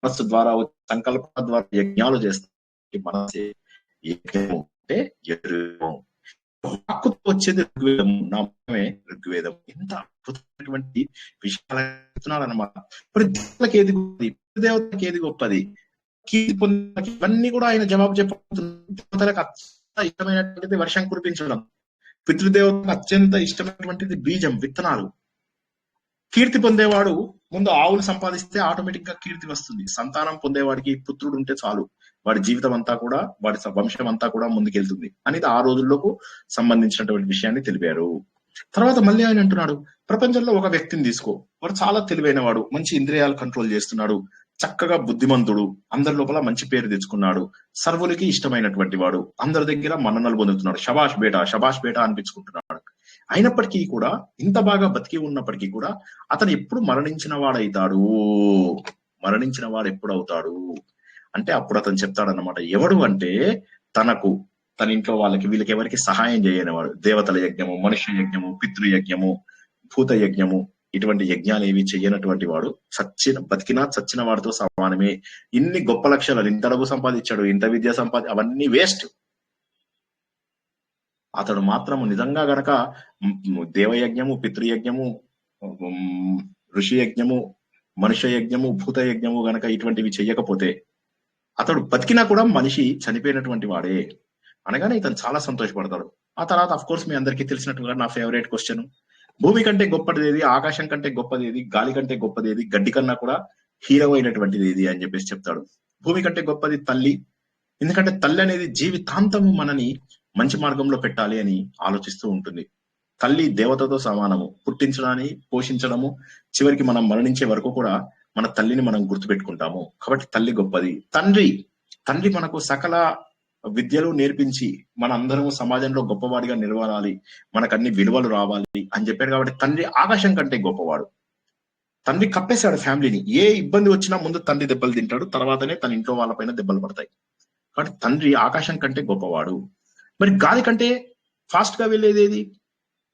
మనస్సు ద్వారా, సంకల్ప ద్వారా యజ్ఞాలు చేస్తాయి. మనసే యజ్ఞము అంటే వాక్కుతో వచ్చేది ఋగ్వేదము, నా మనమే ఋగ్వేదం. ఇంత అద్భుతమైనటువంటి విషయాలు చెప్తున్నాడు అనమాట. ఇప్పుడు దేవతలకు ఏది గొప్పది, దేవతలకు ఏది గొప్పది, ఇవన్నీ కూడా ఆయన జవాబు చెప్పబోతున్నారు. దేవతలకు అత్యంత ఇష్టమైనటువంటిది వర్షం కురిపించడం, పితృదేవతలకు అత్యంత ఇష్టమైనటువంటిది బీజం, విత్తనాలు. కీర్తి పొందేవాడు ముందు ఆవులు సంపాదిస్తే ఆటోమేటిక్ గా కీర్తి వస్తుంది. సంతానం పొందేవాడికి పుత్రుడు ఉంటే చాలు, వాడి జీవితం అంతా కూడా, వాడి వంశం అంతా కూడా ముందుకెళ్తుంది అనేది ఆ రోజుల్లోకి సంబంధించినటువంటి విషయాన్ని తెలిపారు. తర్వాత మళ్ళీ ఆయన అంటున్నాడు, ప్రపంచంలో ఒక వ్యక్తిని తీసుకో, వాడు చాలా తెలివైన వాడు, మంచి ఇంద్రియాలు కంట్రోల్ చేస్తున్నాడు, చక్కగా బుద్ధిమంతుడు, అందరి లోపల మంచి పేరు తెచ్చుకున్నాడు, సర్వులకి ఇష్టమైనటువంటి వాడు, అందరి దగ్గర మన్ననలు పొందుతున్నాడు, షబాష్ బేటా అనిపించుకుంటున్నాడు. అయినప్పటికీ కూడా, ఇంత బాగా బతికి ఉన్నప్పటికీ కూడా అతను ఎప్పుడు మరణించిన వాడు ఎప్పుడు అవుతాడు అంటే అప్పుడు అతను చెప్తాడన్నమాట. ఎవడు అంటే తన ఇంట్లో వీళ్ళకి ఎవరికి సహాయం చేయనివాడు, దేవతల యజ్ఞము, మనుష్య యజ్ఞము, పితృయజ్ఞము, భూత యజ్ఞము, ఇటువంటి యజ్ఞాలు ఏవి చెయ్యనటువంటి వాడు బతికినా చచ్చిన వాడితో సమానమే. ఇన్ని గొప్ప లక్షణాలు, ఇంత డబ్బు సంపాదించాడు, ఇంత విద్య అవన్నీ వేస్ట్. అతడు మాత్రము నిజంగా గనక దేవయజ్ఞము, పితృయజ్ఞము, ఋషి యజ్ఞము, మనుష్య యజ్ఞము, భూత యజ్ఞము గనక ఇటువంటివి చెయ్యకపోతే అతడు బతికినా కూడా మనిషి చనిపోయినటువంటి వాడే అనగానే ఇతను చాలా సంతోషపడతాడు. ఆ తర్వాత అఫ్ కోర్స్ మీ అందరికీ తెలిసినట్టుగా నా ఫేవరెట్ క్వశ్చన్, భూమి కంటే గొప్పది ఏది, ఆకాశం కంటే గొప్పది ఏది, గాలి కంటే గొప్పది ఏది, గడ్డి కన్నా కూడా హీరమైనటువంటిది ఏది అని చెప్పేసి చెప్తాడు. భూమి కంటే గొప్పది తల్లి, ఎందుకంటే తల్లి అనేది జీవితాంతము మనని మంచి మార్గంలో పెట్టాలి అని ఆలోచిస్తూ ఉంటుంది. తల్లి దేవతతో సమానము, పుట్టించడాన్ని, పోషించడము, చివరికి మనం మరణించే వరకు కూడా మన తల్లిని మనం గుర్తుపెట్టుకుంటాము, కాబట్టి తల్లి గొప్పది. తండ్రి మనకు సకల విద్యలు నేర్పించి మన అందరము సమాజంలో గొప్పవాడిగా నిలవాలి, మనకు అన్ని విలువలు రావాలి అని చెప్పాడు. కాబట్టి తండ్రి ఆకాశం కంటే గొప్పవాడు. తండ్రి కప్పేశాడు ఫ్యామిలీని, ఏ ఇబ్బంది వచ్చినా ముందు తండ్రి దెబ్బలు తింటాడు, తర్వాతనే తన ఇంట్లో వాళ్ళపైన దెబ్బలు పడతాయి. కాబట్టి తండ్రి ఆకాశం కంటే గొప్పవాడు. మరి గాలి కంటే ఫాస్ట్ గా వెళ్ళేది ఏది?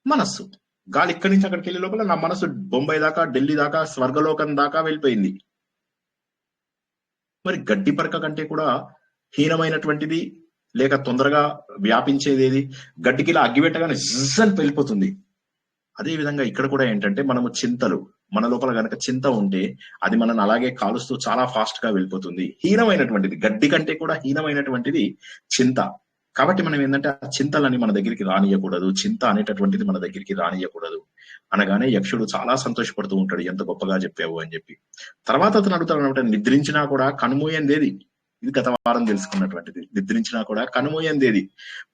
మనస్సు. గాలి ఇక్కడి నుంచి అక్కడికి వెళ్ళే లోపల నా మనసు బొంబాయి దాకా, ఢిల్లీ దాకా, స్వర్గలోకం దాకా వెళ్ళిపోయింది. మరి గడ్డి పరక కంటే కూడా హీనమైనటువంటిది లేక తొందరగా వ్యాపించేది ఏది? గడ్డికి ఇలా అగ్గిపెట్టగానే జిజ్జని వెళ్ళిపోతుంది. అదే విధంగా ఇక్కడ కూడా ఏంటంటే మనము చింతలు, మన లోపల గనక చింత ఉంటే అది మనల్ని అలాగే కాలుస్తూ చాలా ఫాస్ట్ గా వెళ్ళిపోతుంది. హీనమైనటువంటిది, గడ్డి కంటే కూడా హీనమైనటువంటిది చింత. కాబట్టి మనం ఏంటంటే ఆ చింతలని మన దగ్గరికి రానియకూడదు, చింత అనేటటువంటిది మన దగ్గరికి రానియకూడదు అనగానే యక్షుడు చాలా సంతోషపడుతూ ఉంటాడు, ఎంత గొప్పగా చెప్పావు అని చెప్పి. తర్వాత అతను అడుగుతాడు అనమాట, నిద్రించినా కూడా కనుమూయందేది? ఇది గత వారం తెలుసుకున్నటువంటిది. నిద్రించినా కూడా కనుమూయందేది,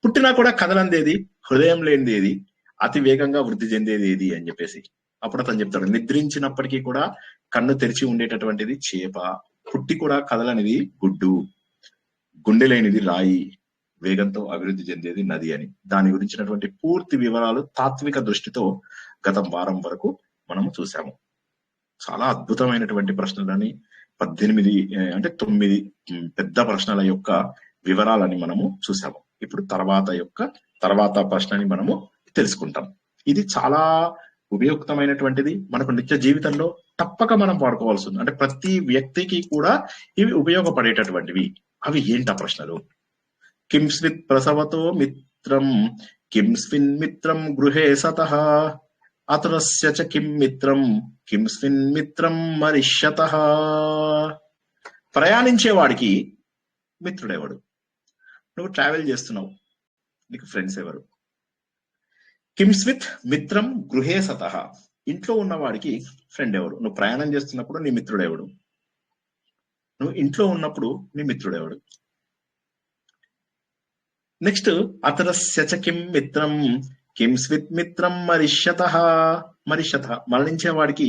పుట్టినా కూడా కదలందేది, హృదయం లేనిదేది, అతి వేగంగా వృద్ధి చెందేది ఏది అని చెప్పేసి. అప్పుడు అతను చెప్తాడు, నిద్రించినప్పటికీ కూడా కన్ను తెరిచి ఉండేటటువంటిది చేప, పుట్టి కూడా కదలనిది గుడ్డు, గుండె లేనిది రాయి, వేగంతో అభివృద్ధి చెందేది నది అని. దాని గురించినటువంటి పూర్తి వివరాలు తాత్విక దృష్టితో గత వారం వరకు మనము చూసాము. చాలా అద్భుతమైనటువంటి ప్రశ్నలని 9 పెద్ద ప్రశ్నల యొక్క వివరాలని మనము చూసాము. ఇప్పుడు తర్వాత ప్రశ్నని మనము తెలుసుకుంటాం. ఇది చాలా ఉపయుక్తమైనటువంటిది, మనకు నిత్య జీవితంలో తప్పక మనం వాడుకోవాల్సి ఉంది. అంటే ప్రతి వ్యక్తికి కూడా ఇవి ఉపయోగపడేటటువంటివి. అవి ఏంటా ప్రశ్నలు? కింస్విత్ ప్రసవతో మిత్రం, కింస్విన్ మిత్రం గృహే సతః, అతరస్య చ కిం మిత్రం, కింస్విన్ మిత్రం మరిష్యతః. ప్రయాణించేవాడికి మిత్రుడెవడు? నువ్వు ట్రావెల్ చేస్తున్నావు, నీకు ఫ్రెండ్స్ ఎవరు? కింస్విత్ మిత్రం గృహే సతః, ఇంట్లో ఉన్నవాడికి ఫ్రెండ్ ఎవడు? నువ్వు ప్రయాణం చేస్తున్నప్పుడు నీ మిత్రుడెవడు? నువ్వు ఇంట్లో ఉన్నప్పుడు నీ మిత్రుడెవడు? నెక్స్ట్, అతరస్య చ కిం మిత్రం, కింస్విత్ మిత్రం మరిష్యతః. మరణించే వాడికి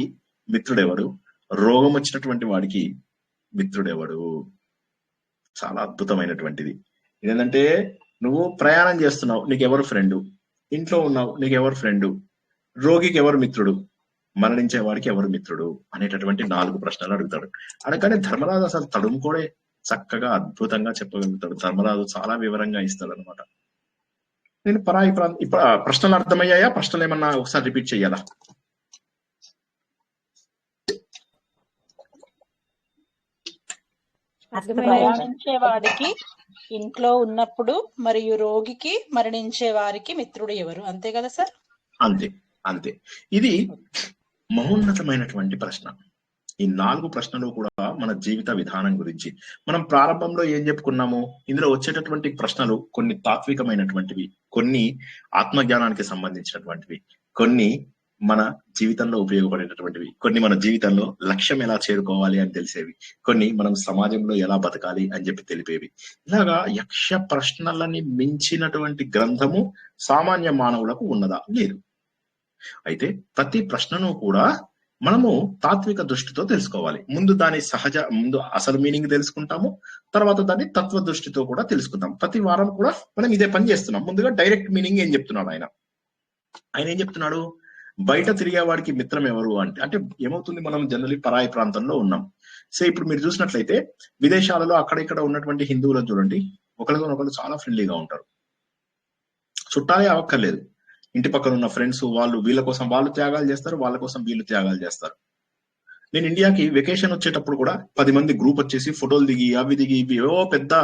మిత్రుడెవడు? రోగం వచ్చినటువంటి వాడికి మిత్రుడెవడు? చాలా అద్భుతమైనటువంటిది. ఇదేంటంటే నువ్వు ప్రయాణం చేస్తున్నావు, నీకెవరు ఫ్రెండు? ఇంట్లో ఉన్నావు, నీకెవరు ఫ్రెండు? రోగికి ఎవరు మిత్రుడు? మరణించే వాడికి ఎవరు మిత్రుడు? అనేటటువంటి 4 ప్రశ్నలు అడుగుతాడు. అనగానే ధర్మరాజు అసలు తడుముకోడే చక్కగా అద్భుతంగా చెప్పగలుగుతాడు. ధర్మరాజు చాలా వివరంగా ఇస్తాడు అనమాట. నేను ఇప్పుడు ప్రశ్నలు అర్థమయ్యాయా? ప్రశ్నలు ఏమన్నా ఒకసారి రిపీట్ చెయ్యాలా? ప్రయాణించే వాడికి ఇంట్లో ఉన్నప్పుడు, మరియు రోగికి, మరణించే వారికి మిత్రుడు ఎవరు? అంతే కదా సార్? అంతే. ఇది మహోన్నతమైనటువంటి ప్రశ్న. ఈ 4 ప్రశ్నలు కూడా మన జీవిత విధానం గురించి. మనం ప్రారంభంలో ఏం చెప్పుకున్నాము? ఇందులో వచ్చేటటువంటి ప్రశ్నలు కొన్ని తాత్వికమైనటువంటివి, కొన్ని ఆత్మజ్ఞానానికి సంబంధించినటువంటివి, కొన్ని మన జీవితంలో ఉపయోగపడేటటువంటివి, కొన్ని మన జీవితంలో లక్ష్యం ఎలా చేరుకోవాలి అని తెలిసేవి, కొన్ని మనం సమాజంలో ఎలా బతకాలి అని చెప్పి తెలిపేవి. ఇలాగా యక్ష ప్రశ్నలని మించినటువంటి గ్రంథము సామాన్య మానవులకు ఉన్నదా? లేదు. అయితే ప్రతి ప్రశ్నను కూడా మనము తాత్విక దృష్టితో తెలుసుకోవాలి. ముందు అసలు మీనింగ్ తెలుసుకుంటాము, తర్వాత దాన్ని తత్వ దృష్టితో కూడా తెలుసుకుంటాం. ప్రతి వారం కూడా మనం ఇదే పని చేస్తున్నాం. ముందుగా డైరెక్ట్ మీనింగ్ ఏం చెప్తున్నాడు ఆయన ఏం చెప్తున్నాడు? బయట తిరిగే వాడికి మిత్రం ఎవరు అంటే ఏమవుతుంది, మనం జనరలీ పరాయి ప్రాంతంలో ఉన్నాం. సో ఇప్పుడు మీరు చూసినట్లయితే విదేశాలలో అక్కడ ఇక్కడ ఉన్నటువంటి హిందువులను చూడండి, ఒకరికొకరు చాలా ఫ్రెండ్లీగా ఉంటారు. చుట్టాలే అవక్కర్లేదు, ఇంటి పక్కన ఉన్న ఫ్రెండ్స్ వాళ్ళు వీళ్ళ కోసం వాళ్ళు త్యాగాలు చేస్తారు, వాళ్ళ కోసం వీళ్ళు త్యాగాలు చేస్తారు. నేను ఇండియాకి వెకేషన్ వచ్చేటప్పుడు కూడా 10 మంది గ్రూప్ వచ్చేసి ఫోటోలు దిగి అవి దిగి ఇవి పెద్ద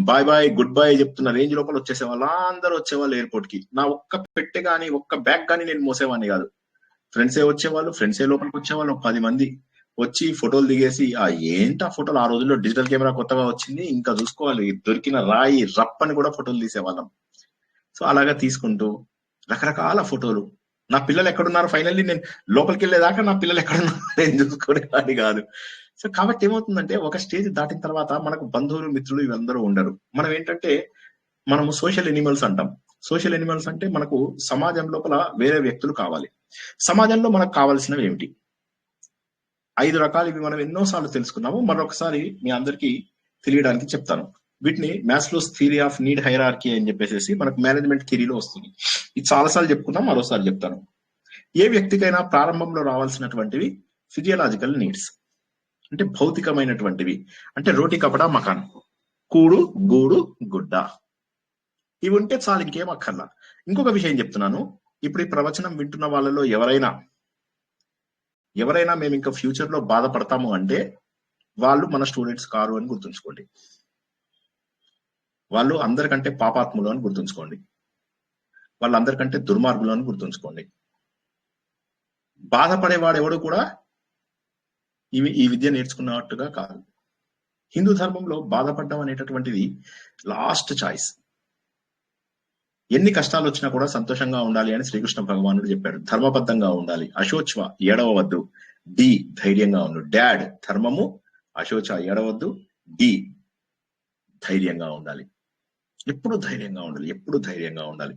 బాయ్ బాయ్ గుడ్ బాయ్ చెప్తున్న రేంజ్ లోపల వచ్చేసేవాళ్ళు. అందరూ వచ్చేవాళ్ళు ఎయిర్పోర్ట్ కి. నా ఒక్క పెట్టె గానీ ఒక్క బ్యాగ్ గానీ నేను మోసేవాడిని కాదు. ఫ్రెండ్సే వచ్చేవాళ్ళు, ఫ్రెండ్సే లోపలికి వచ్చేవాళ్ళు. 10 మంది వచ్చి ఫోటోలు దిగేసి ఏంటి ఆ ఫోటోలు, ఆ రోజుల్లో డిజిటల్ కెమెరా కొత్తగా వచ్చింది, ఇంకా చూసుకోవాలి, దొరికిన రాయి రప్పని కూడా ఫోటోలు తీసేవాళ్ళం. సో అలాగా తీసుకుంటూ రకరకాల ఫోటోలు. నా పిల్లలు ఎక్కడున్నారు, ఫైనల్లీ నేను లోపలికి వెళ్ళేదాకా నా పిల్లలు ఎక్కడున్నారు నేను చూసుకునేవాడిని కాదు. సో కాబట్టి ఏమవుతుందంటే ఒక స్టేజ్ దాటిన తర్వాత మనకు బంధువులు మిత్రులు ఇవందరూ ఉండరు. మనం ఏంటంటే మనము సోషల్ ఎనిమల్స్ అంటాం. సోషల్ ఎనిమల్స్ అంటే మనకు సమాజం లోపల వేరే వ్యక్తులు కావాలి. సమాజంలో మనకు కావాల్సినవి ఏమిటి? 5 రకాలు. ఇవి మనం ఎన్నోసార్లు తెలుసుకున్నాము, మరొకసారి మీ అందరికీ తెలియడానికి చెప్తాను. వీటిని Maslow's theory of need hierarchy అని చెప్పేసి మనకు మేనేజ్మెంట్ థియరీలో వస్తుంది. ఇది చాలాసార్లు చెప్పుకున్నాం, మరోసారి చెప్తాను. ఏ వ్యక్తికైనా ప్రారంభంలో రావాల్సినటువంటివి ఫిజియలాజికల్ నీడ్స్, అంటే భౌతికమైనటువంటివి. అంటే రోటి కపడా మకాన్, కూడు గూడు గుడ్డ, ఇవి ఉంటే చాలు, ఇంకేం అక్కర్లా. ఇంకొక విషయం చెప్తున్నాను, ఇప్పుడు ఈ ప్రవచనం వింటున్న వాళ్ళలో ఎవరైనా మేము ఇంకా ఫ్యూచర్ లో బాధపడతాము అంటే వాళ్ళు మన స్టూడెంట్స్ కారు అని గుర్తుంచుకోండి. వాళ్ళు అందరికంటే పాపాత్ములు అని గుర్తుంచుకోండి. వాళ్ళందరికంటే దుర్మార్గులు అని గుర్తుంచుకోండి. బాధపడేవాడు ఎవడు కూడా ఈ విద్య నేర్చుకున్నట్టుగా కాదు. హిందూ ధర్మంలో బాధపడడం అనేటటువంటిది లాస్ట్ చాయిస్. ఎన్ని కష్టాలు వచ్చినా కూడా సంతోషంగా ఉండాలి అని శ్రీకృష్ణ భగవానుడు చెప్పాడు. ధర్మబద్ధంగా ఉండాలి, అశోచ్వ ఏడవవద్దు, డి ధైర్యంగా ఉండు. డాడ్ ధర్మము, అశోచ ఏడవద్దు, డి ధైర్యంగా ఉండాలి. ఎప్పుడు ధైర్యంగా ఉండాలి, ఎప్పుడు ధైర్యంగా ఉండాలి.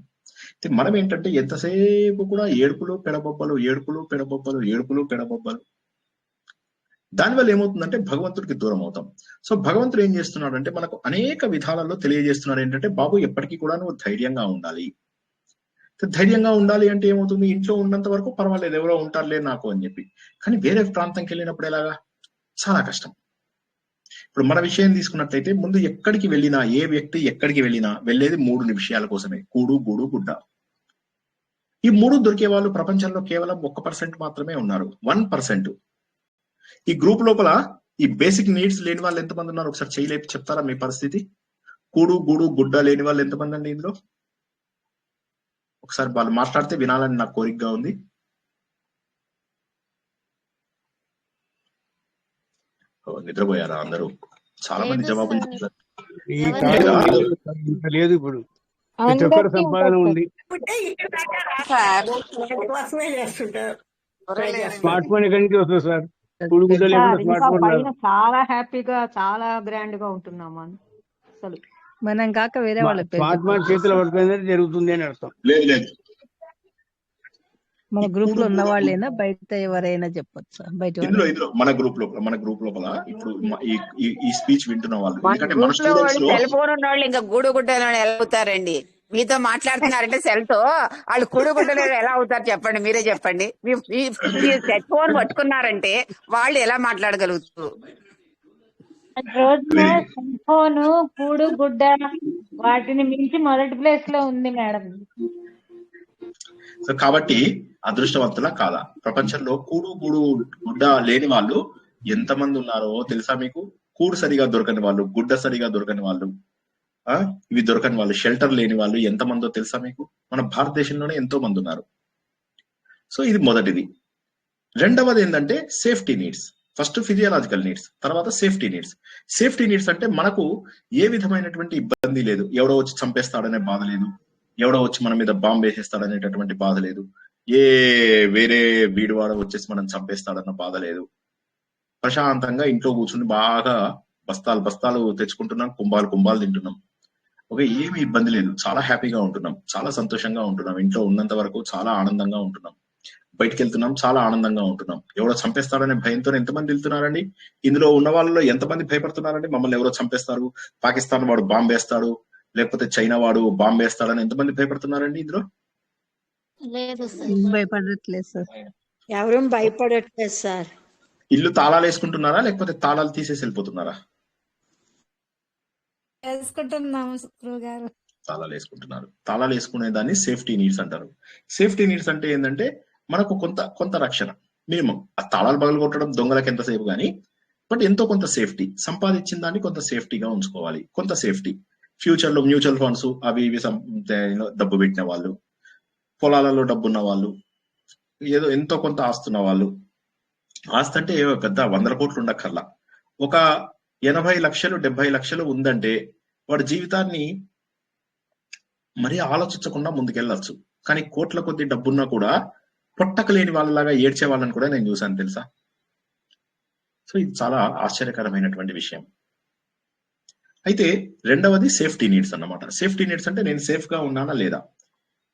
మనం ఏంటంటే ఎంతసేపు కూడా ఏడుపులు పెడబొబ్బలు, ఏడుపులు పెడబొబ్బలు, ఏడుపులు పెడబొబ్బలు. దానివల్ల ఏమవుతుందంటే భగవంతుడికి దూరం అవుతాం. సో భగవంతుడు ఏం చేస్తున్నాడు అంటే మనకు అనేక విధాలలో తెలియజేస్తున్నాడు ఏంటంటే, బాబు ఎప్పటికీ కూడా నువ్వు ధైర్యంగా ఉండాలి. ధైర్యంగా ఉండాలి అంటే ఏమవుతుంది, ఇంట్లో ఉన్నంత వరకు పర్వాలేదు, ఎవరో ఉంటారులే నాకు అని చెప్పి. కానీ వేరే ప్రాంతంకి వెళ్ళినప్పుడు ఎలాగా, చాలా కష్టం. ఇప్పుడు మన విషయం తీసుకున్నట్లయితే ముందు ఎక్కడికి వెళ్ళినా, ఏ వ్యక్తి ఎక్కడికి వెళ్ళినా వెళ్ళేది 3 విషయాల కోసమే, కూడు గూడు గుడ్డ. ఈ 3 దొరికే వాళ్ళు ప్రపంచంలో కేవలం 1% మాత్రమే ఉన్నారు, 1%. ఈ గ్రూప్ లోపల ఈ బేసిక్ నీడ్స్ లేని వాళ్ళు ఎంతమంది ఉన్నారు ఒకసారి చేయలేపి చెప్తారా మీ పరిస్థితి? కూడు గూడు గుడ్డ లేని వాళ్ళు ఎంతమంది అండి ఇందులో? ఒకసారి వాళ్ళు మాట్లాడితే వినాలని నాకు కోరికగా ఉంది. నిద్రపోయారా అందరూ? చాలా మంది జవాబులు చెప్పారు. లేదు, ఇప్పుడు ప్రతి ఒక్కరు సంపాదన ఉంది. స్మార్ట్ ఫోన్ ఎక్కడి నుంచి వస్తుంది సార్? చాలా హ్యాపీగా, చాలా గ్రాండ్ గా ఉంటున్నాం అసలు. మనం కాక వేరే వాళ్ళ స్మార్ట్ ఫోన్ చేతిలో పడిపోయిందని జరుగుతుంది అని అర్థం. లేదు లేదు, మన గ్రూప్ లో ఉన్న వాళ్ళైనా బయట ఎవరైనా చెప్పొచ్చు. బయట ఇందులో మన గ్రూప్ లోపల ఇప్పుడు ఈ స్పీచ్ వింటున్న వాళ్ళు, ఎందుకంటే మన స్టూడెంట్స్ లో సెల్ ఫోన్ ఉన్న వాళ్ళు ఇంకా గూడు గుడ్డలు ఎలా అవుతారండి? మీతో మాట్లాడుతున్నారంటే సెల్ తో, వాళ్ళు కూడు గుడ్డలు ఎలా అవుతారు చెప్పండి, మీరే చెప్పండి. సెల్ ఫోన్ పట్టుకున్నారంటే వాళ్ళు ఎలా మాట్లాడగలుగుతారు? రోజున సెల్ ఫోన్, కూడు గుడ్డ వాటిని మించి మొదటి ప్లేస్ లో ఉంది మేడం. సో కాబట్టి అదృష్టవంతులా కాదా? ప్రపంచంలో కూడు గూడు గుడ్డ లేని వాళ్ళు ఎంతమంది ఉన్నారో తెలుసా మీకు? కూడు సరిగా దొరకని వాళ్ళు, గుడ్డ సరిగా దొరకని వాళ్ళు, ఇవి దొరకని వాళ్ళు, షెల్టర్ లేని వాళ్ళు ఎంతమందో తెలుసా మీకు? మన భారతదేశంలోనే ఎంతో మంది ఉన్నారు. సో ఇది మొదటిది. రెండవది ఏంటంటే safety needs. First physiological needs, తర్వాత సేఫ్టీ నీడ్స్. సేఫ్టీ నీడ్స్ అంటే మనకు ఏ విధమైనటువంటి ఇబ్బంది లేదు, ఎవడో వచ్చి చంపేస్తాడనే బాధ లేదు, ఎవడో వచ్చి మన మీద బాంబు వేసేస్తాడనేటటువంటి బాధ లేదు, ఏ వేరే వీడివాడ వచ్చేసి మనం చంపేస్తాడన్న బాధ లేదు. ప్రశాంతంగా ఇంట్లో కూర్చుని బాగా బస్తాలు బస్తాలు తెచ్చుకుంటున్నాం, కుంభాలు కుంభాలు తింటున్నాం. ఏమి ఇబ్బంది లేదు, చాలా హ్యాపీగా ఉంటున్నాం, చాలా సంతోషంగా ఉంటున్నాం. ఇంట్లో ఉన్నంత వరకు చాలా ఆనందంగా ఉంటున్నాం. బయటికి వెళ్తున్నాం, చాలా ఆనందంగా ఉంటున్నాం. ఎవరో చంపేస్తాడనే భయంతో ఎంతమంది వెళ్తున్నారండి? ఇందులో ఉన్న వాళ్ళలో ఎంతమంది భయపడుతున్నారండి? మమ్మల్ని ఎవరో చంపేస్తారు, పాకిస్తాన్ వాడు బాంబు వేస్తాడు, లేకపోతే చైనా వాడు బాంబు వేస్తాడని ఎంతమంది భయపడుతున్నారండి ఇందులో? భయపడట్లేదు సార్. ఎవరు భయపడట్లేదు సార్. ఇల్లు తాళాలు వేసుకుంటున్నారా, లేకపోతే తాళాలు తీసేసి వెళ్ళిపోతున్నారా? తాళాలు వేసుకుంటున్నారు. తాళాలు వేసుకునే దాన్ని సేఫ్టీ నీడ్స్ అంటారు. సేఫ్టీ నీడ్స్ అంటే ఏంటంటే మనకు కొంత రక్షణ మినిమం. ఆ తాళాలు పగలు కొట్టడం దొంగలకు ఎంతసేపు కానీ, బట్ ఎంతో కొంత సేఫ్టీ, సంపాదించిన దాన్ని కొంత సేఫ్టీగా ఉంచుకోవాలి. కొంత సేఫ్టీ ఫ్యూచర్ లో మ్యూచువల్ ఫండ్స్ అవి ఇవి డబ్బు పెట్టిన వాళ్ళు, పొలాలలో డబ్బు ఉన్న వాళ్ళు, ఏదో ఎంతో కొంత ఆస్తున్న వాళ్ళు. ఆస్తి అంటే పెద్ద 100 కోట్లు ఉండక్కర్లా. ఒక 80 లక్షలు 70 లక్షలు ఉందంటే వాడి జీవితాన్ని మరీ ఆలోచించకుండా ముందుకెళ్ళచ్చు. కానీ కోట్ల కొద్ది డబ్బున్నా కూడా పొట్టకలేని వాళ్ళలాగా ఏడ్చే వాళ్ళని కూడా నేను చూసాను, తెలుసా? సో ఇది చాలా ఆశ్చర్యకరమైనటువంటి విషయం. అయితే రెండవది సేఫ్టీ నీడ్స్ అన్నమాట. సేఫ్టీ నీడ్స్ అంటే నేను సేఫ్ గా ఉన్నానా లేదా.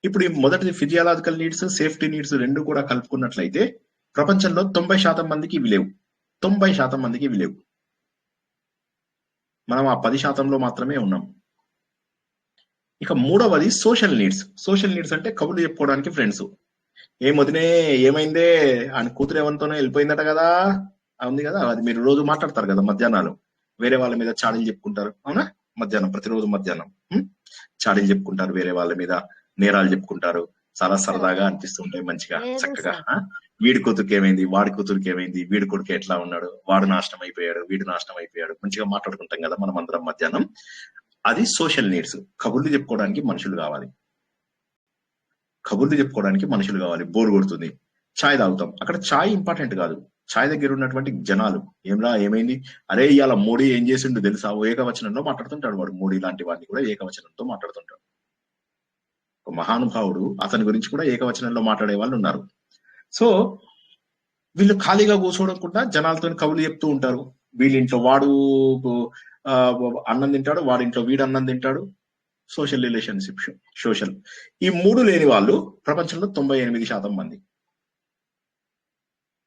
ఇప్పుడు ఈ మొదటిది ఫిజియాలజికల్ నీడ్స్, సేఫ్టీ నీడ్స్ రెండు కూడా కలుపుకున్నట్లయితే ప్రపంచంలో 90% మందికి ఇవి లేవు. 90% మందికి ఇవి లేవు. మనం ఆ 10%లో మాత్రమే ఉన్నాం. ఇక మూడవది సోషల్ నీడ్స్. సోషల్ నీడ్స్ అంటే కబుర్లు చెప్పుకోవడానికి ఫ్రెండ్స్. ఏమొదినే, ఏమైందే, ఆయన కూతురు ఎవరితోనే వెళ్ళిపోయిందట కదా, ఉంది కదా, అది మీరు రోజు మాట్లాడతారు కదా మధ్యాహ్నాలు. వేరే వాళ్ళ మీద చాడీలు చెప్పుకుంటారు, అవునా? మధ్యాహ్నం, ప్రతిరోజు మధ్యాహ్నం చాడీలు చెప్పుకుంటారు, వేరే వాళ్ళ మీద నేరాలు చెప్పుకుంటారు. చాలా సరదాగా అనిపిస్తుంటాయి, మంచిగా చక్కగా. వీడి కూతురికి ఏమైంది, వాడి కూతురికి ఏమైంది, వీడి కొడుకు ఎట్లా ఉన్నాడు, వాడు నాశనం అయిపోయాడు, వీడు నాశనం అయిపోయాడు, మంచిగా మాట్లాడుకుంటాం కదా మనం అందరం మధ్యాహ్నం. అది సోషల్ నీడ్స్. కబుర్లు చెప్పుకోవడానికి మనుషులు కావాలి. కబుర్లు చెప్పుకోవడానికి మనుషులు కావాలి. బోర్ కొడుతుంది, ఛాయ్ తాగుతాం. అక్కడ ఛాయ్ ఇంపార్టెంట్ కాదు, ఛాయ్ దగ్గర ఉన్నటువంటి జనాలు. ఏమిరా, ఏమైంది, అరే ఇవాళ మోడీ ఏం చేసిండు తెలుసా, ఏకవచనంలో మాట్లాడుతుంటాడు వాడు. మోడీ లాంటి వాడిని కూడా ఏకవచనంతో మాట్లాడుతుంటాడు. ఒక మహానుభావుడు, అతని గురించి కూడా ఏకవచనంలో మాట్లాడే వాళ్ళు ఉన్నారు. సో వీళ్ళు ఖాళీగా కూర్చోడకుండా జనాలతో కబుర్లు చెప్తూ ఉంటారు. వీళ్ళింట్లో వాడు అన్నం తింటాడు, వాడింట్లో వీడు అన్నం తింటాడు. Social relationship, social. ఈ మూడు లేని వాళ్ళు ప్రపంచంలో 98% మంది.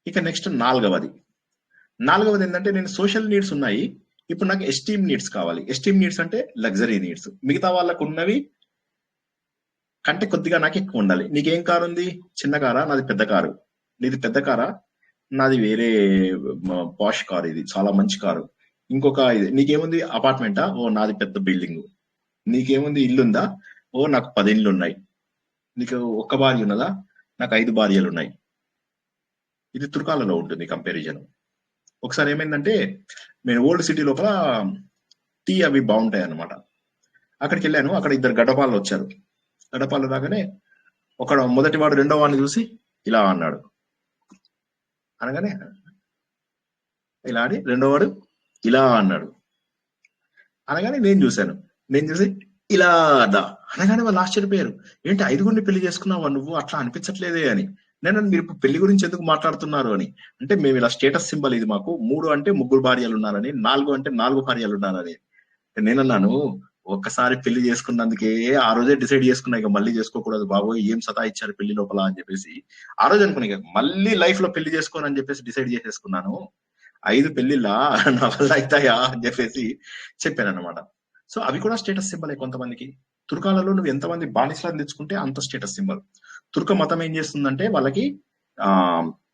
ఇక నెక్స్ట్ నాలుగవది ఏంటంటే, నేను సోషల్ నీడ్స్ ఉన్నాయి, ఇప్పుడు నాకు ఎస్టీమ్ నీడ్స్ కావాలి. ఎస్టీమ్ నీడ్స్ అంటే లగ్జరీ నీడ్స్. మిగతా వాళ్ళకు ఉన్నవి కంటే కొద్దిగా నాకు ఎక్కువ ఉండాలి. నీకేం కారు ఉంది? చిన్న కారా? నాది పెద్ద కారు. నీది పెద్ద కారా? నాది వేరే పాష్ కారు, ఇది చాలా మంచి కారు. ఇంకొక ఇది నీకేముంది? అపార్ట్మెంటా? ఓ నాది పెద్ద బిల్డింగ్. నీకేముంది? ఇల్లుందా? ఓ నాకు 10 ఇండ్లు ఉన్నాయి. నీకు ఒక్క భార్య ఉన్నదా? నాకు 5 భార్యలు ఉన్నాయి. ఇది తుర్కాలలో ఉంటుంది కంపారిజన్. ఒకసారి ఏమైందంటే, నేను ఓల్డ్ సిటీ లోపల టీ అవి బాగుంటాయి అన్నమాట. అక్కడికి వెళ్ళాను. అక్కడ 2 గడ్డపాలు వచ్చారు. గడ్డపాలు రాగానే ఒక మొదటి వాడు రెండో వాడిని చూసి ఇలా అన్నాడు. అనగానే ఇలా అని రెండో వాడు ఇలా అన్నాడు. అనగానే నేను చూసి ఇలా అదా అనగానే వాళ్ళు ఆశ్చర్యపోయారు. ఏంటి 5గురిని పెళ్లి చేసుకున్నావా నువ్వు? అట్లా అనిపించట్లేదే అని. నేను మీరు ఇప్పుడు పెళ్లి గురించి ఎందుకు మాట్లాడుతున్నారు అని అంటే, మేము ఇలా స్టేటస్ సింబల్ ఇది మాకు. 3 అంటే 3 భార్యలు ఉన్నారని, 4 అంటే 4 భార్యలు ఉన్నారని. నేనన్నాను, ఒక్కసారి పెళ్లి చేసుకున్నందుకే ఆ రోజే డిసైడ్ చేసుకున్నా, ఇక మళ్ళీ చేసుకోకూడదు బాబోయ్, ఏం సతా ఇచ్చారు పెళ్లి లోపల అని చెప్పేసి ఆ రోజు అనుకున్నా, మళ్ళీ లైఫ్ లో పెళ్లి చేసుకోనని చెప్పేసి డిసైడ్ చేసేసుకున్నాను. 5 పెళ్లిళ్ళా నా వల్ల అవుతాయా అని చెప్పేసి చెప్పాను అనమాట. సో అవి కూడా స్టేటస్ సింబలే కొంతమందికి. తుర్కాలలో నువ్వు ఎంతమంది బానిసలను తెచ్చుకుంటే అంత స్టేటస్ సింబల్. తుర్క మతం ఏం చేస్తుందంటే, వాళ్ళకి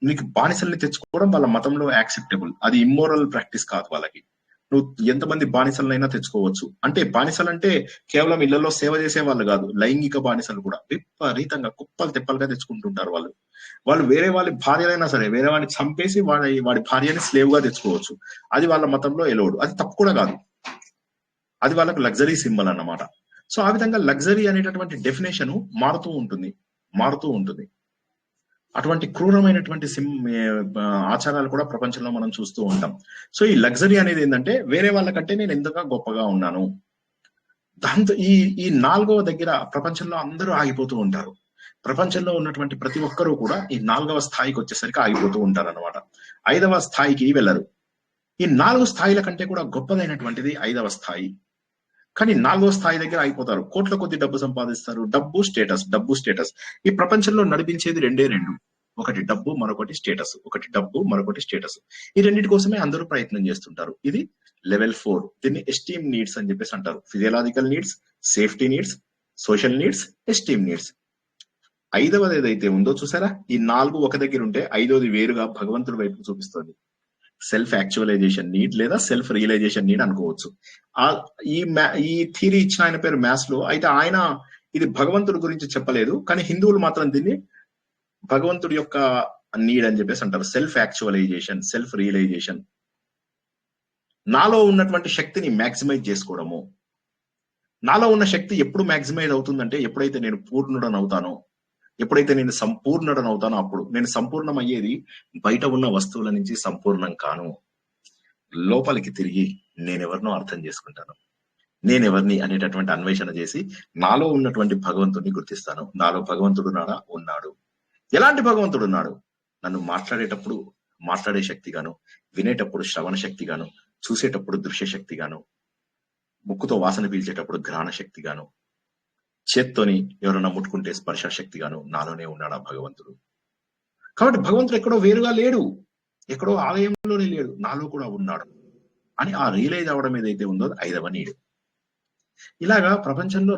నీకు బానిసల్ని తెచ్చుకోవడం వాళ్ళ మతంలో యాక్సెప్టబుల్. అది ఇమ్మోరల్ ప్రాక్టీస్ కాదు వాళ్ళకి. నువ్వు ఎంతమంది బానిసలనైనా తెచ్చుకోవచ్చు. అంటే బానిసలు అంటే కేవలం ఇళ్లలో సేవ చేసే వాళ్ళు కాదు, లైంగిక బానిసలు కూడా విపరీతంగా కుప్పలు తెప్పలుగా తెచ్చుకుంటుంటారు వాళ్ళు. వాళ్ళు వేరే వాళ్ళ భార్యలైనా సరే వేరే వాడిని చంపేసి వాడి భార్యని స్లేవ్ గా తెచ్చుకోవచ్చు. అది వాళ్ళ మతంలో ఎలౌడ్. అది తప్పు కూడా కాదు, అది వాళ్ళకు లగ్జరీ సింబల్ అన్నమాట. సో ఆ విధంగా లగ్జరీ అనేటటువంటి డెఫినేషన్ మారుతూ ఉంటుంది. అటువంటి క్రూరమైనటువంటి ఆచారాలు కూడా ప్రపంచంలో మనం చూస్తూ ఉంటాం. సో ఈ లగ్జరీ అనేది ఏంటంటే, వేరే వాళ్ళకంటే నేను ఎంతగా గొప్పగా ఉన్నాను. దాంతో ఈ 4వ దగ్గర ప్రపంచంలో అందరూ ఆగిపోతూ ఉంటారు. ప్రపంచంలో ఉన్నటువంటి ప్రతి ఒక్కరూ కూడా ఈ 4వ స్థాయికి వచ్చేసరికి ఆగిపోతూ ఉంటారు అనమాట. 5వ స్థాయికి వెళ్ళరు. ఈ 4 స్థాయిల కంటే కూడా గొప్పదైనటువంటిది 5వ స్థాయి. కానీ 4వ స్థాయి దగ్గర ఆగిపోతారు. కోట్ల కొద్ది డబ్బు సంపాదిస్తారు. డబ్బు స్టేటస్. ఈ ప్రపంచంలో నడిపించేది రెండే రెండు, ఒకటి డబ్బు, మరొకటి స్టేటస్. ఈ రెండింటి కోసమే అందరూ ప్రయత్నం చేస్తుంటారు. ఇది లెవెల్ 4. దీన్ని ఎస్టీమ్ నీడ్స్ అని చెప్పేసి అంటారు. Physiological needs, safety needs, social needs, esteem needs. 5వది ఏదైతే ఉందో చూసారా, ఈ 4 ఒక దగ్గర ఉంటే 5వది వేరుగా భగవంతుడి వైపు చూపిస్తుంది. సెల్ఫ్ యాక్చువలైజేషన్ నీడ్ లేదా సెల్ఫ్ రియలైజేషన్ నీడ్ అనుకోవచ్చు. ఈ థియరీ ఇచ్చిన ఆయన పేరు మ్యాస్లో. అయితే ఆయన ఇది భగవంతుడి గురించి చెప్పలేదు, కానీ హిందువులు మాత్రం దీన్ని భగవంతుడి యొక్క నీడ్ అని చెప్పేసి అంటారు. Self actualization, self realization. నాలో ఉన్నటువంటి శక్తిని మ్యాక్సిమైజ్ చేసుకోవడము. నాలో ఉన్న శక్తి ఎప్పుడు మ్యాక్సిమైజ్ అవుతుందంటే ఎప్పుడైతే నేను పూర్ణుడని అవుతానో, ఎప్పుడైతే నేను సంపూర్ణుడని అవుతానో అప్పుడు. నేను సంపూర్ణం అయ్యేది బయట ఉన్న వస్తువుల నుంచి సంపూర్ణం కాను. లోపలికి తిరిగి నేనెవరినో అర్థం చేసుకుంటాను. నేనెవరిని అనేటటువంటి అన్వేషణ చేసి నాలో ఉన్నటువంటి భగవంతుడిని గుర్తిస్తాను. నాలో భగవంతుడు ఉన్నాడు. ఎలాంటి భగవంతుడు ఉన్నాడు? నన్ను మాట్లాడేటప్పుడు మాట్లాడే శక్తిగాను, వినేటప్పుడు శ్రవణ శక్తిగాను, చూసేటప్పుడు దృశ్య శక్తిగాను, ముక్కుతో వాసన పీల్చేటప్పుడు ఘ్రాణ శక్తిగాను, చేత్తోని ఎవరైనా ముట్టుకుంటే స్పర్శ శక్తిగాను నాలోనే ఉన్నాడు ఆ భగవంతుడు. కాబట్టి భగవంతుడు ఎక్కడో వేరుగా లేడు, ఎక్కడో ఆలయంలోనే లేడు, నాలో కూడా ఉన్నాడు అని ఆ రియలైజ్ అవడం ఏదైతే ఉందో 5వ నీడ్. ఇలాగా ప్రపంచంలో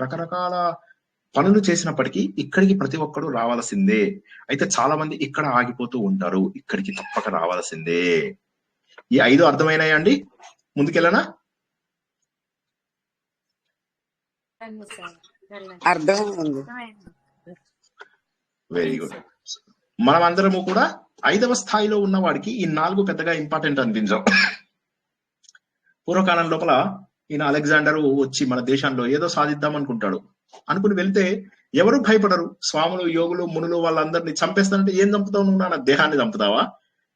రకరకాల పనులు చేసినప్పటికీ ఇక్కడికి ప్రతి ఒక్కడు రావాల్సిందే. అయితే చాలా మంది ఇక్కడ ఆగిపోతూ ఉంటారు. ఇక్కడికి తప్పక రావాల్సిందే. ఈ 5 అర్థమైనాయా అండి? ముందుకెళ్ళనా? అర్థమైంది. Very good. మనం అందరము కూడా 5వ స్థాయిలో ఉన్న వాడికి ఈ 4 పెద్దగా ఇంపార్టెంట్ అనిపించవు. పూర్వకాలం లోపల ఈయన అలెగ్జాండర్ వచ్చి మన దేశంలో ఏదో సాధిద్దాం అనుకుని వెళ్తే ఎవరు భయపడరు. స్వాములు, యోగులు, మునులు వాళ్ళందరినీ చంపేస్తానంటే ఏం చంపుతావు నువ్వు? నా దేహాన్ని చంపుతావా?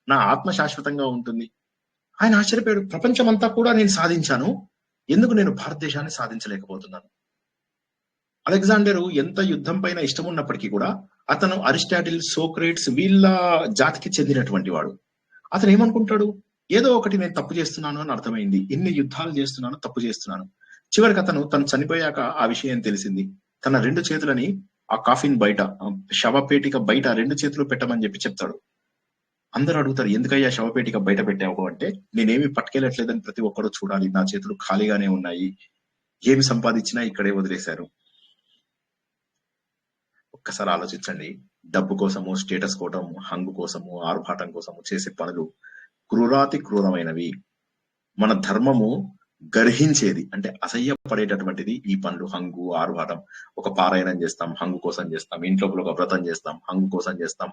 నా ఆత్మ శాశ్వతంగా ఉంటుంది. ఆయన ఆశ్చర్యపోయాడు. ప్రపంచం అంతా కూడా నేను సాధించాను, ఎందుకు నేను భారతదేశాన్ని సాధించలేకపోతున్నాను? అలెగ్జాండరు ఎంత యుద్ధం పైన ఇష్టం ఉన్నప్పటికీ కూడా అతను అరిస్టాటిల్, సోక్రేట్స్ వీళ్ళ జాతికి చెందినటువంటి వాడు. అతను ఏమనుకుంటాడు? ఏదో ఒకటి నేను తప్పు చేస్తున్నాను అని అర్థమైంది. ఎన్ని యుద్ధాలు చేస్తున్నాను, తప్పు చేస్తున్నాను. చివరికి తను చనిపోయాక ఆ విషయం తెలిసింది. తన 2 చేతులని ఆ కాఫిన్ బయట, శవపేటిక బయట 2 చేతులు పెట్టమని చెప్తాడు. అందరూ అడుగుతారు, ఎందుకయ్యా శవపేటిక బయట పెట్టావు అంటే, నేనేమి పట్టుకెళ్ళట్లేదని ప్రతి ఒక్కరు చూడాలి, నా చేతులు ఖాళీగానే ఉన్నాయి, ఏమి సంపాదించినా ఇక్కడే వదిలేశారు. ఒక్కసారి ఆలోచించండి. డబ్బు కోసము, స్టేటస్ కోసము, హంగు కోసము, ఆర్భాటం కోసము చేసే పనులు క్రూరాతి క్రూరమైనవి. మన ధర్మము గర్హించేది అంటే అసహ్యపడేటటువంటిది ఈ పనులు. హంగు, ఆర్భాటం. ఒక పారాయణం చేస్తాం, హంగు కోసం చేస్తాం. ఇంట్లో ఒక వ్రతం చేస్తాం, హంగు కోసం చేస్తాం.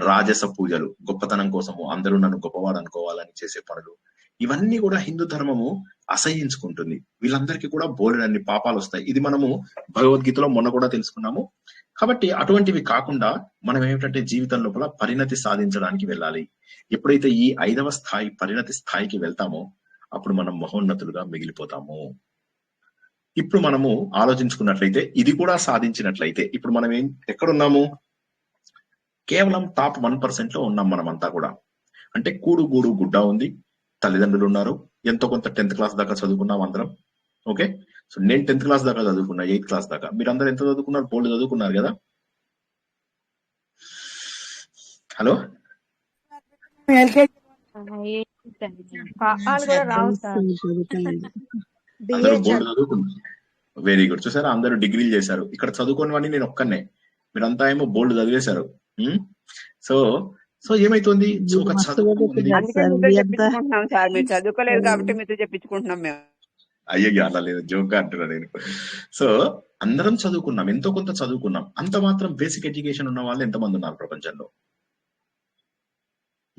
రాజస పూజలు, గొప్పతనం కోసము, అందరూ నన్ను గొప్పవాడు అనుకోవాలని చేసే పనులు. ఇవన్నీ కూడా హిందూ ధర్మము అసహ్యించుకుంటుంది. వీళ్ళందరికీ కూడా బోలెడన్ని పాపాలు వస్తాయి. ఇది మనము భగవద్గీతలో మొన్న కూడా తెలుసుకున్నాము. కాబట్టి అటువంటివి కాకుండా మనం ఏమిటంటే జీవితం లోపల పరిణతి సాధించడానికి వెళ్ళాలి. ఎప్పుడైతే ఈ 5వ స్థాయి పరిణతి స్థాయికి వెళ్తామో అప్పుడు మనం మహోన్నతులుగా మిగిలిపోతాము. ఇప్పుడు మనము ఆలోచించుకున్నట్లయితే, ఇది కూడా సాధించినట్లయితే ఇప్పుడు మనం ఎక్కడున్నాము? కేవలం టాప్ 1% లో ఉన్నాం మనమంతా కూడా. అంటే కూడు గూడు గుడ్డ ఉంది, తల్లిదండ్రులు ఉన్నారు, ఎంతో కొంత 10th క్లాస్ దాకా చదువుకున్నాం అందరం. ఓకే, సో నేను 10th క్లాస్ దాకా చదువుకున్నా, 8th క్లాస్ దాకా. మీరందరూ ఎంత చదువుకున్నారు? బోల్డ్ చదువుకున్నారు కదా. హలో, అందరూ బోల్డ్ చదువుకున్నారు. Very good. చూసారా, అందరూ డిగ్రీలు చేశారు. ఇక్కడ చదువుకోనివన్నీ నేను ఒక్కనే, మీరంతా ఏమో బోల్డ్ చదివేశారు. సో సో ఏమైతుంది? ఒక మీరు చదువుకోలేదు కాబట్టి మీతో చెప్పించుకుంటున్నాం మేము. అయ్యో అలా లేదు, జోక్ గా అంటున్నా నేను. సో అందరం చదువుకున్నాం, ఎంతో కొంత చదువుకున్నాం. అంత మాత్రం బేసిక్ ఎడ్యుకేషన్ ఉన్న వాళ్ళు ఎంతమంది ఉన్నారు ప్రపంచంలో?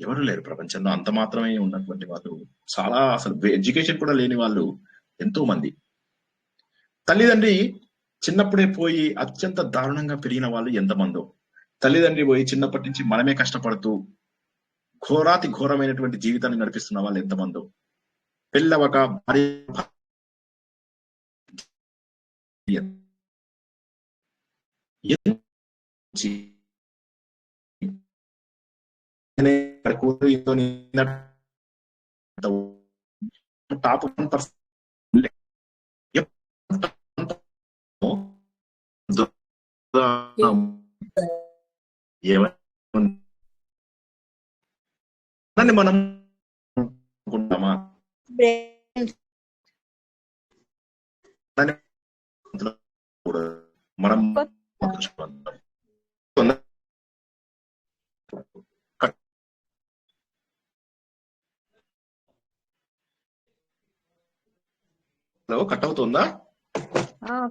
ఎవరు లేరు ప్రపంచంలో. అంత మాత్రమే ఉన్నటువంటి వాళ్ళు చాలా, అసలు ఎడ్యుకేషన్ కూడా లేని వాళ్ళు ఎంతో మంది. తల్లిదండ్రి చిన్నప్పుడే పోయి అత్యంత దారుణంగా పెరిగిన వాళ్ళు ఎంతమందో. తల్లిదండ్రి పోయి చిన్నప్పటి నుంచి మనమే కష్టపడుతూ ఘోరాతి ఘోరమైనటువంటి జీవితాన్ని నడిపిస్తున్న వాళ్ళు ఎంతమందో. పెళ్ళవక భార్య టాప్ 1% ఏమని మనం అనుకుంటామా? మనం కట్ అవుతుందా?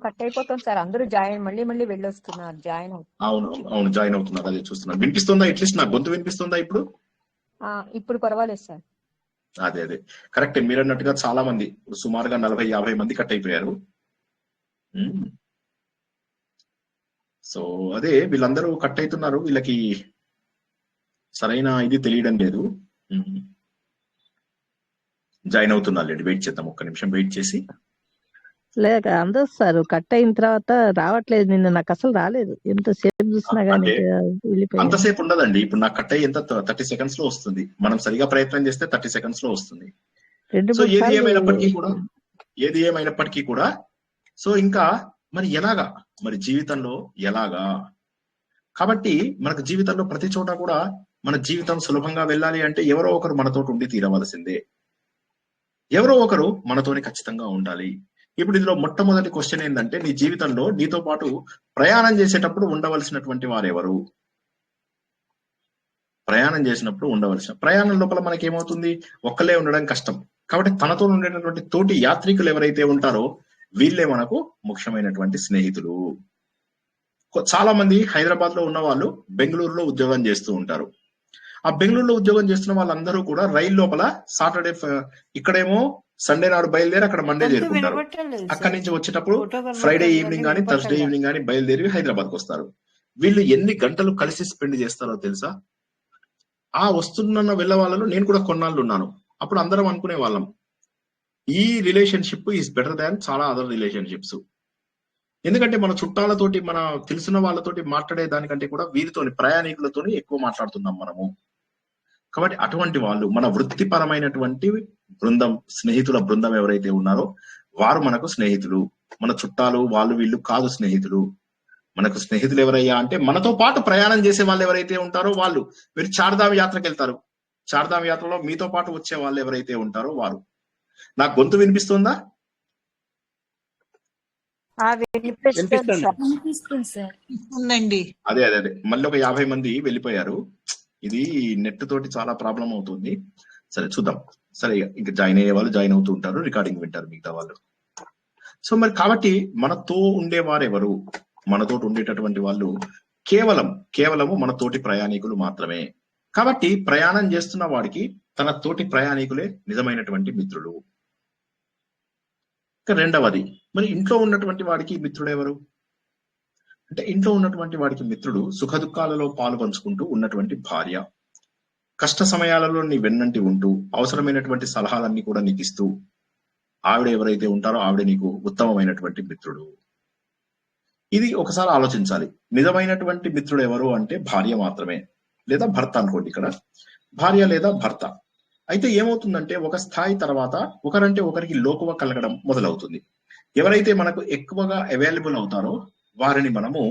కట్ అయిపోతుంది సార్. అందరూ మళ్ళీ వెళ్ళొస్తున్నారు, జాయిన్ అవును అవును, జాయిన్ అవుతున్నారు. అదే చూస్తున్నాను. వినిపిస్తుందా? అట్లీస్ట్ నా గొంతు వినిపిస్తుందా ఇప్పుడు? ఇప్పుడు పర్వాలేదు సార్. అదే అదే కరెక్ట్. మీరు అన్నట్టుగా చాలా మంది, సుమారుగా 40-50 మంది కట్ అయిపోయారు. సో అదే వీళ్ళందరూ కట్ అవుతున్నారు. వీళ్ళకి సరైన ఇది తెలియడం లేదు. జాయిన్ అవుతున్నారు. వెయిట్ చేద్దాం, ఒక్క నిమిషం వెయిట్ చేసి. లేక అందరూ సార్ కట్ అయిన తర్వాత రావట్లేదు. నిన్న నాకు అసలు రాలేదు, ఎంతసేపు చూసినా గానీ అంతసేపు ఉండదండి. ఇప్పుడు నాకు కట్ అయ్యి ఎంత 30 సెకండ్స్ లో వస్తుంది. మనం సరిగా ప్రయత్నం చేస్తే 30 సెకండ్స్ లో వస్తుంది. సో ఏది ఏమైనప్పటికీ కూడా సో ఇంకా మరి ఎలాగా, మరి జీవితంలో ఎలాగా? కాబట్టి మనకు జీవితంలో ప్రతి చోట కూడా మన జీవితం సులభంగా వెళ్ళాలి అంటే ఎవరో ఒకరు మనతో ఉండి తీరవలసిందే. ఎవరో ఒకరు మనతోని ఖచ్చితంగా ఉండాలి. ఇప్పుడు ఇందులో మొట్టమొదటి క్వశ్చన్ ఏంటంటే, నీ జీవితంలో నీతో పాటు ప్రయాణం చేసేటప్పుడు ఉండవలసినటువంటి వారెవరు? ప్రయాణం చేసినప్పుడు ప్రయాణం లోపల మనకి ఏమవుతుంది? ఒక్కలే ఉండడం కష్టం. కాబట్టి తనతో ఉండేటటువంటి తోటి యాత్రికులు ఎవరైతే ఉంటారో వీళ్ళే మనకు ముఖ్యమైనటువంటి స్నేహితులు. చాలా మంది హైదరాబాద్ లో ఉన్న వాళ్ళు బెంగళూరులో ఉద్యోగం చేస్తూ ఉంటారు. ఆ బెంగళూరులో ఉద్యోగం చేస్తున్న వాళ్ళందరూ కూడా రైలు లోపల సాటర్డే, ఇక్కడేమో సండే నాడు బయలుదేరి అక్కడ మండే చేరుకుంటారు. అక్కడి నుంచి వచ్చేటప్పుడు ఫ్రైడే ఈవినింగ్ కానీ థర్స్డే ఈవినింగ్ కానీ బయలుదేరి హైదరాబాద్కి వస్తారు. వీళ్ళు ఎన్ని గంటలు కలిసి స్పెండ్ చేస్తారో తెలుసా? ఆ వస్తున్న వెళ్ళ వాళ్ళలో నేను కూడా కొన్నాళ్ళు ఉన్నాను. అప్పుడు అందరం అనుకునే వాళ్ళం, ఈ రిలేషన్షిప్ ఈజ్ బెటర్ దాన్ చాలా అదర్ రిలేషన్షిప్స్. ఎందుకంటే మన చుట్టాలతోటి, మన తెలిసిన వాళ్ళతోటి మాట్లాడే దానికంటే కూడా వీరితోని, ప్రయాణికులతోని ఎక్కువ మాట్లాడుతున్నాం మనము. కాబట్టి అటువంటి వాళ్ళు, మన వృత్తిపరమైనటువంటి బృందం, స్నేహితుల బృందం ఎవరైతే ఉన్నారో వారు మనకు స్నేహితులు. మన చుట్టాలు వాళ్ళు వీళ్ళు కాదు స్నేహితులు. మనకు స్నేహితులు ఎవరయ్యా అంటే మనతో పాటు ప్రయాణం చేసే వాళ్ళు ఎవరైతే ఉంటారో వాళ్ళు. మీరు చార్ధామ్ యాత్రకు వెళ్తారు, చార్ధామ్ యాత్రలో మీతో పాటు వచ్చే వాళ్ళు ఎవరైతే ఉంటారో వారు. నాకు గొంతు వినిపిస్తుందా? అదే అదే అదే మళ్ళీ ఒక 50 మంది వెళ్ళిపోయారు. ఇది నెట్ తోటి చాలా ప్రాబ్లం అవుతుంది. సరే చూద్దాం. సరే ఇంకా జాయిన్ అయ్యే వాళ్ళు జాయిన్ అవుతూ ఉంటారు, రికార్డింగ్ వింటారు మిగతా వాళ్ళు. సో మరి కాబట్టి మనతో ఉండేవారు ఎవరు? మనతో ఉండేటటువంటి వాళ్ళు కేవలము మన తోటి ప్రయాణికులు మాత్రమే. కాబట్టి ప్రయాణం చేస్తున్న వాడికి తన తోటి ప్రయాణికులే నిజమైనటువంటి మిత్రులు. రెండవది, మరి ఇంట్లో ఉన్నటువంటి వాడికి మిత్రుడు ఎవరు అంటే, ఇంట్లో ఉన్నటువంటి వాడికి మిత్రుడు సుఖ దుఃఖాలలో పాలు పంచుకుంటూ ఉన్నటువంటి భార్య, కష్ట సమయాలలో నీ వెన్నంటి ఉంటూ అవసరమైనటువంటి సలహాలన్నీ కూడా నీకు ఇస్తూ ఆవిడ ఎవరైతే ఉంటారో ఆవిడ నీకు ఉత్తమమైనటువంటి మిత్రుడు. ఇది ఒకసారి ఆలోచించాలి. నిజమైనటువంటి మిత్రుడు ఎవరు అంటే భార్య మాత్రమే, లేదా భర్త అనుకోండి, ఇక్కడ భార్య లేదా భర్త. అయితే ఏమవుతుందంటే ఒక స్థాయి తర్వాత ఒకరంటే ఒకరికి లోకువ కలగడం మొదలవుతుంది. ఎవరైతే మనకు ఎక్కువగా అవైలబుల్ అవుతారో వారిని మనము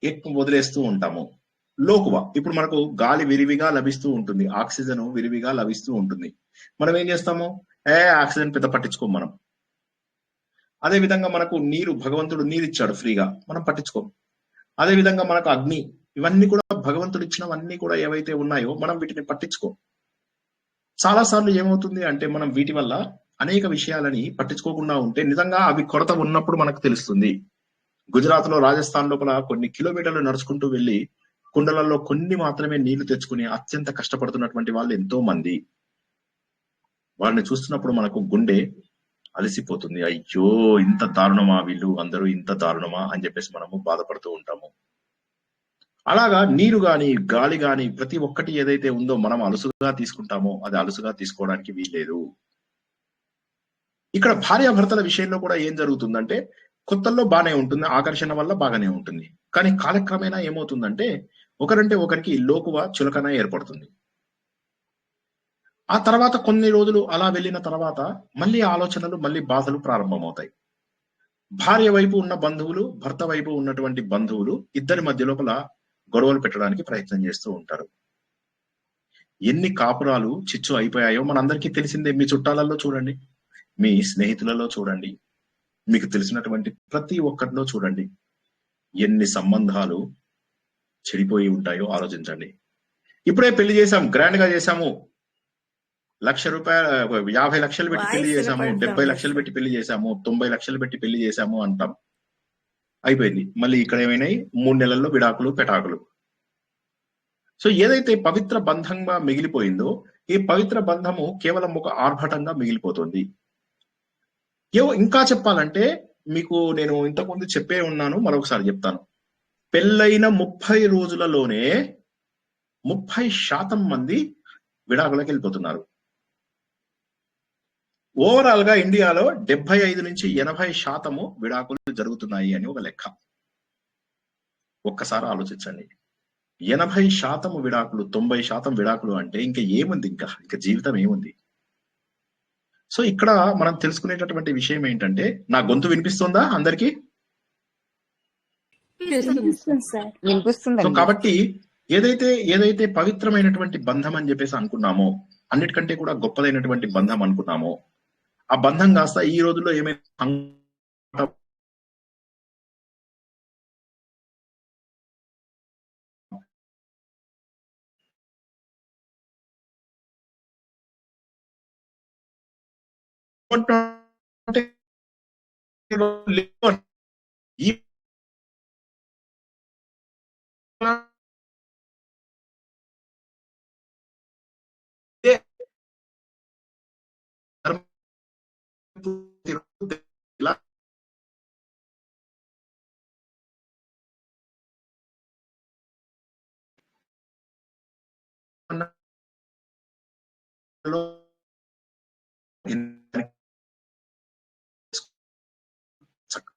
ఎక్కువ వదిలేస్తూ ఉంటాము. లోకువ, ఇప్పుడు మనకు గాలి విరివిగా లభిస్తూ ఉంటుంది, ఆక్సిజన్ విరివిగా లభిస్తూ ఉంటుంది. మనం ఏం చేస్తాము? ఆక్సిజన్ పెద్ద పట్టించుకోం మనం. అదే విధంగా మనకు నీరు, భగవంతుడు నీరు ఇచ్చాడు ఫ్రీగా, మనం పట్టించుకోం. అదే విధంగా మనకు అగ్ని, ఇవన్నీ కూడా భగవంతుడు ఇచ్చినవన్నీ కూడా ఏవైతే ఉన్నాయో మనం వీటిని పట్టించుకోం. చాలా సార్లు ఏమవుతుంది అంటే మనం వీటి వల్ల అనేక విషయాలని పట్టించుకోకుండా ఉంటే నిజంగా అవి కొరత ఉన్నప్పుడు మనకు తెలుస్తుంది. గుజరాత్ లో, రాజస్థాన్ లోపల కొన్ని కిలోమీటర్లు నడుచుకుంటూ వెళ్లి కుండలలో కొన్ని మాత్రమే నీళ్లు తెచ్చుకుని అత్యంత కష్టపడుతున్నటువంటి వాళ్ళు ఎంతో మంది. వాళ్ళని చూస్తున్నప్పుడు మనకు గుండె అలసిపోతుంది. అయ్యో ఇంత దారుణమా, వీళ్ళు అందరూ ఇంత దారుణమా అని చెప్పేసి మనము బాధపడుతూ ఉంటాము. అలాగా నీరు గాని గాలి గాని ప్రతి ఒక్కటి ఏదైతే ఉందో మనం అలుసుగా తీసుకుంటామో అది అలుసుగా తీసుకోవడానికి వీల్లేదు. ఇక్కడ భార్యాభర్తల విషయంలో కూడా ఏం జరుగుతుందంటే కొత్తల్లో బాగానే ఉంటుంది, ఆకర్షణ వల్ల బాగానే ఉంటుంది. కానీ కాలక్రమేణా ఏమవుతుందంటే ఒకరంటే ఒకరికి లోకువ చులకన ఏర్పడుతుంది. ఆ తర్వాత కొన్ని రోజులు అలా వెళ్ళిన తర్వాత మళ్ళీ ఆలోచనలు, మళ్ళీ బాధలు ప్రారంభమవుతాయి. భార్య వైపు ఉన్న బంధువులు, భర్త వైపు ఉన్నటువంటి బంధువులు ఇద్దరి మధ్య లోపల గొడవలు పెట్టడానికి ప్రయత్నం చేస్తూ ఉంటారు. ఎన్ని కాపురాలు చిచ్చు అయిపోయాయో మనందరికీ తెలిసిందే. మీ చుట్టాలలో చూడండి, మీ స్నేహితులలో చూడండి, మీకు తెలిసినటువంటి ప్రతి ఒక్కరిలో చూడండి, ఎన్ని సంబంధాలు చెడిపోయి ఉంటాయో ఆలోచించండి. ఇప్పుడే పెళ్లి చేశాం, గ్రాండ్ గా చేశాము, ₹1,00,000 50 లక్షలు పెట్టి పెళ్లి చేశాము, 70 లక్షలు పెట్టి పెళ్లి చేశాము, 90 లక్షలు పెట్టి పెళ్లి చేశాము అంటాం. అయిపోయింది. మళ్ళీ ఇక్కడ ఏమైనాయి 3 నెలల్లో విడాకులు, పెటాకులు. సో ఏదైతే పవిత్ర బంధంగా మిగిలిపోయిందో ఈ పవిత్ర బంధము కేవలం ఒక ఆర్భటంగా మిగిలిపోతుంది. ఇంకా చెప్పాలంటే మీకు నేను ఇంతకుముందు చెప్పే ఉన్నాను, మరొకసారి చెప్తాను. పెళ్ళైన 30 రోజులలోనే 30% మంది విడాకులకు వెళ్ళిపోతున్నారు. ఓవరాల్ గా ఇండియాలో 75 నుంచి 80% విడాకులు జరుగుతున్నాయి అని ఒక లెక్క. ఒక్కసారి ఆలోచించండి. 80% విడాకులు, 90% విడాకులు అంటే ఇంకా ఏముంది, ఇంకా జీవితం ఏముంది? సో ఇక్కడ మనం తెలుసుకునేటటువంటి విషయం ఏంటంటే, నా గొంతు వినిపిస్తుందా అందరికి? సో కాబట్టి ఏదైతే పవిత్రమైనటువంటి బంధం అని చెప్పేసి అనుకున్నామో, అన్నిటికంటే కూడా గొప్పదైనటువంటి బంధం అనుకున్నామో, ఆ బంధం కాస్త ఈ రోజుల్లో ఏమైనా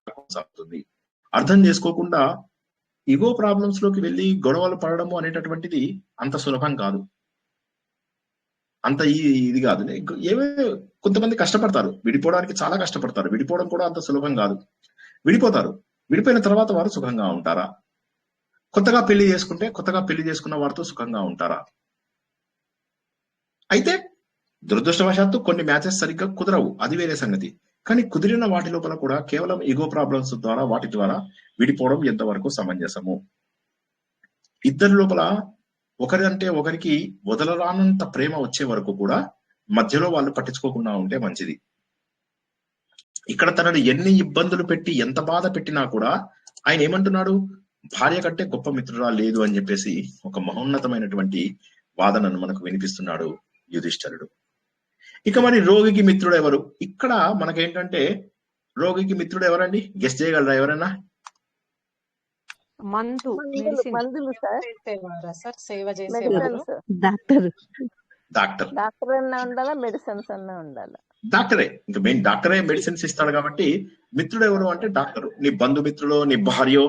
కొనసాగుతుంది. అర్థం చేసుకోకుండా ఇగో ప్రాబ్లమ్స్ లోకి వెళ్ళి గొడవలు పడడము అనేటటువంటిది అంత సులభం కాదు, అంత ఇది కాదు. కొంతమంది కష్టపడతారు, విడిపోవడానికి చాలా కష్టపడతారు. విడిపోవడం కూడా అంత సులభం కాదు. విడిపోతారు. విడిపోయిన తర్వాత వారు సుఖంగా ఉంటారా? కొత్తగా పెళ్లి చేసుకున్న వారితో సుఖంగా ఉంటారా? అయితే దురదృష్టవశాత్తు కొన్ని మ్యాచెస్ సరిగ్గా కుదరవు, అది వేరే సంగతి. కానీ కుదిరిన వాటి లోపల కూడా కేవలం ఈగో ప్రాబ్లమ్స్ ద్వారా వాటి ద్వారా విడిపోవడం ఎంతవరకు సమంజసము? ఇద్దరి లోపల ఒకరంటే ఒకరికి వదలరానంత ప్రేమ వచ్చే వరకు కూడా మధ్యలో వాళ్ళు పట్టించుకోకుండా ఉంటే మంచిది. ఇక్కడ తనని ఎన్ని ఇబ్బందులు పెట్టి ఎంత బాధ పెట్టినా కూడా ఆయన ఏమంటున్నాడు? భార్య కంటే గొప్ప మిత్రురాలు లేదు అని చెప్పేసి ఒక మహోన్నతమైనటువంటి వాదనను మనకు వినిపిస్తున్నాడు యుధిష్ఠిరుడు. ఇక మరి రోగికి మిత్రుడు ఎవరు? ఇక్కడ మనకేంటంటే రోగికి మిత్రుడు ఎవరండి? గెస్ట్ చేయగలరా ఎవరైనా? మందులు సార్, సేవ చేసేవారు. డాక్టర్ అన్నా ఉండాలా, మెడిసిన్స్ అన్నా ఉండాలా? డాక్టరే, ఇంకా మెయిన్ డాక్టరే మెడిసిన్స్ ఇస్తాడు కాబట్టి మిత్రుడు ఎవరు అంటే డాక్టర్. నీ బంధుమిత్రుడు, నీ భార్యో,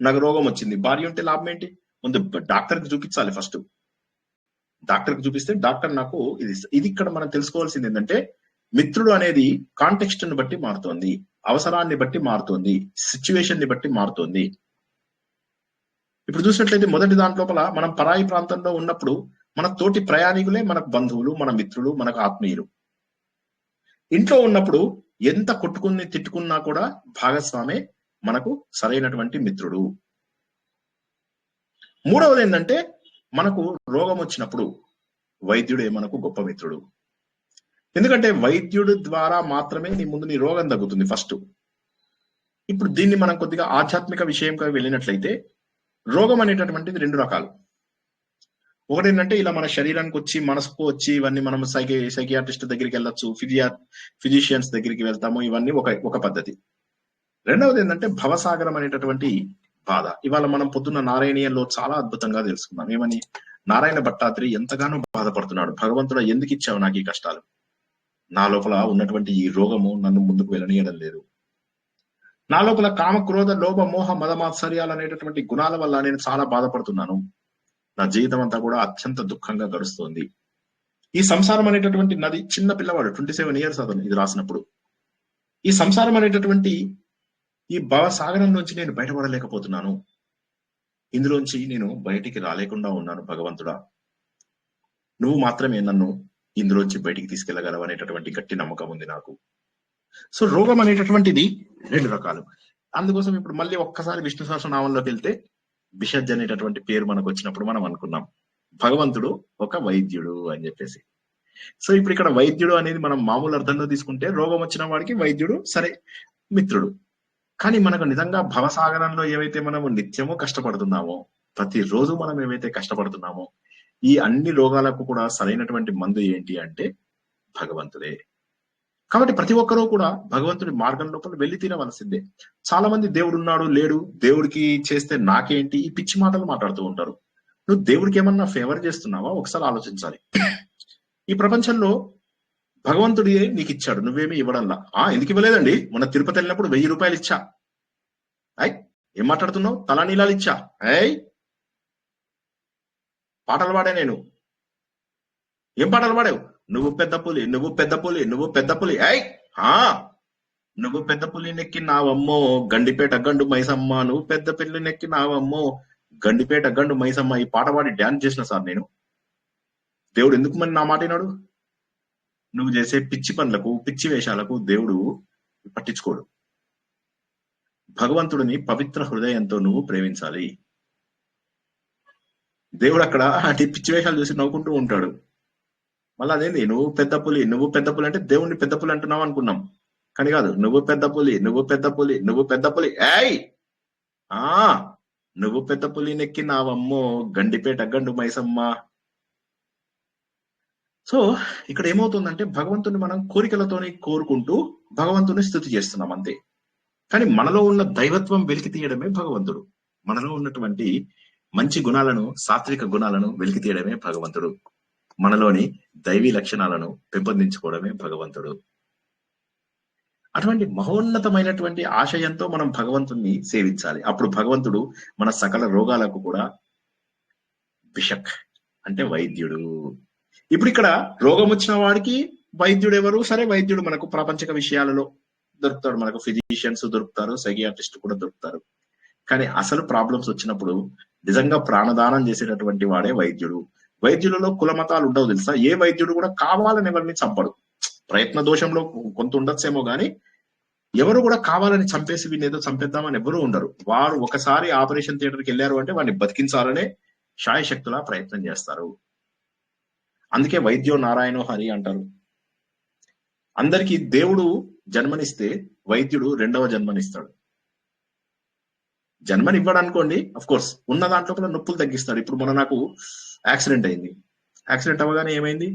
నాకు రోగం వచ్చింది, భార్య ఉంటే లాభం ఏంటి? ముందు డాక్టర్ కి చూపించాలి. ఫస్ట్ డాక్టర్ కి చూపిస్తే డాక్టర్ నాకు ఇది ఇక్కడ మనం తెలుసుకోవాల్సింది ఏంటంటే, మిత్రుడు అనేది కాంటెక్స్ట్ ని బట్టి మారుతోంది, అవసరాన్ని బట్టి మారుతోంది, సిచ్యువేషన్ ని బట్టి మారుతోంది. ఇప్పుడు చూసినట్లయితే మొదటి దాంట్లోపల మనం పరాయి ప్రాంతంలో ఉన్నప్పుడు మన తోటి ప్రయాణికులే మనకు బంధువులు, మన మిత్రులు, మనకు ఆత్మీయులు. ఇంట్లో ఉన్నప్పుడు ఎంత కొట్టుకుని తిట్టుకున్నా కూడా భాగస్వామే మనకు సరైనటువంటి మిత్రుడు. మూడవది ఏంటంటే, మనకు రోగం వచ్చినప్పుడు వైద్యుడే మనకు గొప్ప మిత్రుడు. ఎందుకంటే వైద్యుడు ద్వారా మాత్రమే నీ ముందు నీ రోగం తగ్గుతుంది ఫస్ట్. ఇప్పుడు దీన్ని మనం కొద్దిగా ఆధ్యాత్మిక విషయంగా వెళ్ళినట్లయితే, రోగం అనేటటువంటిది 2 రకాలు. ఒకటి ఏంటంటే ఇలా మన శరీరానికి వచ్చి, మనసుకు వచ్చి, ఇవన్నీ మనం సైకియాట్రిస్ట్ దగ్గరికి వెళ్ళొచ్చు, ఫిజిషియన్స్ దగ్గరికి వెళ్తాము, ఇవన్నీ ఒక పద్ధతి. రెండవది ఏంటంటే భవసాగరం అనేటటువంటి బాధ. ఇవాళ మనం పొద్దున్న నారాయణీయంలో చాలా అద్భుతంగా తెలుసుకున్నాం. ఏమని? నారాయణ భట్టాద్రి ఎంతగానో బాధపడుతున్నాడు. భగవంతుడా, ఎందుకు ఇచ్చావు నాకు ఈ కష్టాలు? నా లోపల ఉన్నటువంటి ఈ రోగము నన్ను ముందుకు వెళ్ళనీయడం లేదు. నా లోపల కామ, క్రోధ, లోభ, మోహ, మదమాత్సర్యాలు అనేటటువంటి గుణాల వల్ల నేను చాలా బాధపడుతున్నాను. నా జీవితం అంతా కూడా అత్యంత దుఃఖంగా గడుస్తోంది. ఈ సంసారం అనేటటువంటి నది, చిన్న పిల్లవాడు 27 years అతను ఇది రాసినప్పుడు, ఈ సంసారం అనేటటువంటి ఈ భవసాగరంలోంచి నేను బయటపడలేకపోతున్నాను. ఇందులోంచి నేను బయటికి రాలేకుండా ఉన్నాను. భగవంతుడా, నువ్వు మాత్రమే నన్ను ఇందులోంచి బయటికి తీసుకెళ్లగలవు అనేటటువంటి గట్టి నమ్మకం ఉంది నాకు. సో రోగం అనేటటువంటిది 2 రకాలు. అందుకోసం ఇప్పుడు మళ్ళీ ఒక్కసారి విష్ణు సహస్రనామంలోకి వెళ్తే బిషజ్ అనేటటువంటి పేరు మనకు వచ్చినప్పుడు మనం అనుకున్నాం భగవంతుడు ఒక వైద్యుడు అని చెప్పేసి. సో ఇప్పుడు ఇక్కడ వైద్యుడు అనేది మనం మామూలు అర్థంలో తీసుకుంటే రోగం వచ్చిన వాడికి వైద్యుడు సరే మిత్రుడు. కానీ మనకు నిజంగా భవసాగరంలో ఏవైతే మనము నిత్యము కష్టపడుతున్నామో, ప్రతిరోజు మనం ఏవైతే కష్టపడుతున్నామో, ఈ అన్ని రోగాలకు కూడా సరైనటువంటి మందు ఏంటి అంటే భగవంతుడే. కాబట్టి ప్రతి ఒక్కరూ కూడా భగవంతుడి మార్గం లోపల వెళ్లి తీరవలసిందే. చాలా మంది దేవుడు ఉన్నాడు లేడు, దేవుడికి చేస్తే నాకేంటి, ఈ పిచ్చి మాటలు మాట్లాడుతూ ఉంటారు. నువ్వు దేవుడికి ఏమన్నా ఫేవర్ చేస్తున్నావా ఒకసారి ఆలోచించాలి. ఈ ప్రపంచంలో భగవంతుడే నీకు ఇచ్చాడు, నువ్వేమీ ఇవ్వడంలా. ఎందుకు ఇవ్వలేదండి, మొన్న తిరుపతి వెళ్ళినప్పుడు 1000 రూపాయలు ఇచ్చా. ఏం మాట్లాడుతున్నావు, తలా నీలాలు ఇచ్చా. పాటలు పాడా నేను. ఏం పాటలు పాడావు? నువ్వు పెద్ద పులి, నువ్వు పెద్ద పులి, నువ్వు పెద్ద పులి. నువ్వు పెద్ద పులి నెక్కినావమ్మో గండిపేట గండు మైసమ్మ, నువ్వు పెద్ద పిల్లి నెక్కినావమ్మో గండిపేట గండు మైసమ్మ. ఈ పాట పాడి డ్యాన్స్ చేసిన సార్ నేను. దేవుడు ఎందుకు మరి నా మాట విన్నాడు? నువ్వు చేసే పిచ్చి పనులకు, పిచ్చి వేషాలకు దేవుడు పట్టించుకోడు. భగవంతుడిని పవిత్ర హృదయంతో నువ్వు ప్రేమించాలి. దేవుడు అక్కడ అంటే పిచ్చి వేషాలు చూసి నవ్వుకుంటూ ఉంటాడు. మళ్ళీ అదేంది నువ్వు పెద్ద పులి, నువ్వు పెద్ద పులి అంటే దేవుణ్ణి పెద్ద పులి అంటున్నావు అనుకున్నాం. కానీ కాదు, నువ్వు పెద్ద పులి, నువ్వు పెద్ద పులి, నువ్వు పెద్ద పులి. నువ్వు పెద్ద పులి నెక్కినావమ్మో గండిపేట గండు మైసమ్మ. సో ఇక్కడ ఏమవుతుందంటే భగవంతుని మనం కోరికలతోని కోరుకుంటూ భగవంతుని స్తుతి చేస్తున్నాం అంతే. కానీ మనలో ఉన్న దైవత్వం వెలికి తీయడమే భగవంతుడు. మనలో ఉన్నటువంటి మంచి గుణాలను, సాత్విక గుణాలను వెలికి తీయడమే భగవంతుడు. మనలోని దైవీ లక్షణాలను పెంపొందించుకోవడమే భగవంతుడు. అటువంటి మహోన్నతమైనటువంటి ఆశయంతో మనం భగవంతుణ్ణి సేవించాలి. అప్పుడు భగవంతుడు మన సకల రోగాలకు కూడా బిషక్ అంటే వైద్యుడు. ఇప్పుడు ఇక్కడ రోగం వచ్చిన వాడికి వైద్యుడు ఎవరు? సరే వైద్యుడు మనకు ప్రాపంచిక విషయాలలో దొరుకుతాడు, మనకు ఫిజిషియన్స్ దొరుకుతారు, సైకియాట్రిస్ట్ కూడా దొరుకుతారు. కానీ అసలు ప్రాబ్లమ్స్ వచ్చినప్పుడు నిజంగా ప్రాణదానం చేసేటటువంటి వాడే వైద్యుడు. వైద్యులలో కుల మతాలు ఉండవు తెలుసా. ఏ వైద్యుడు కూడా కావాలని ఎవరిని చంపడు. ప్రయత్న దోషంలో కొంత ఉండొచ్చేమో గానీ ఎవరు కూడా కావాలని చంపేసి వీళ్ళేదో చంపేద్దామని ఎవరు ఉండరు. వారు ఒకసారి ఆపరేషన్ థియేటర్కి వెళ్ళారు అంటే వాడిని బతికించాలనే శాయశక్తులా ప్రయత్నం చేస్తారు. అందుకే వైద్యో నారాయణో హరి అంటారు. అందరికీ దేవుడు జన్మనిస్తే వైద్యుడు 2వ జన్మనిస్తాడు. జన్మనివ్వడనుకోండి, అఫ్ కోర్స్ ఉన్న దాంట్లో నొప్పులు తగ్గిస్తాడు. ఇప్పుడు మొన్న నాకు యాక్సిడెంట్ అయింది. యాక్సిడెంట్ అవ్వగానే ఏమైంది,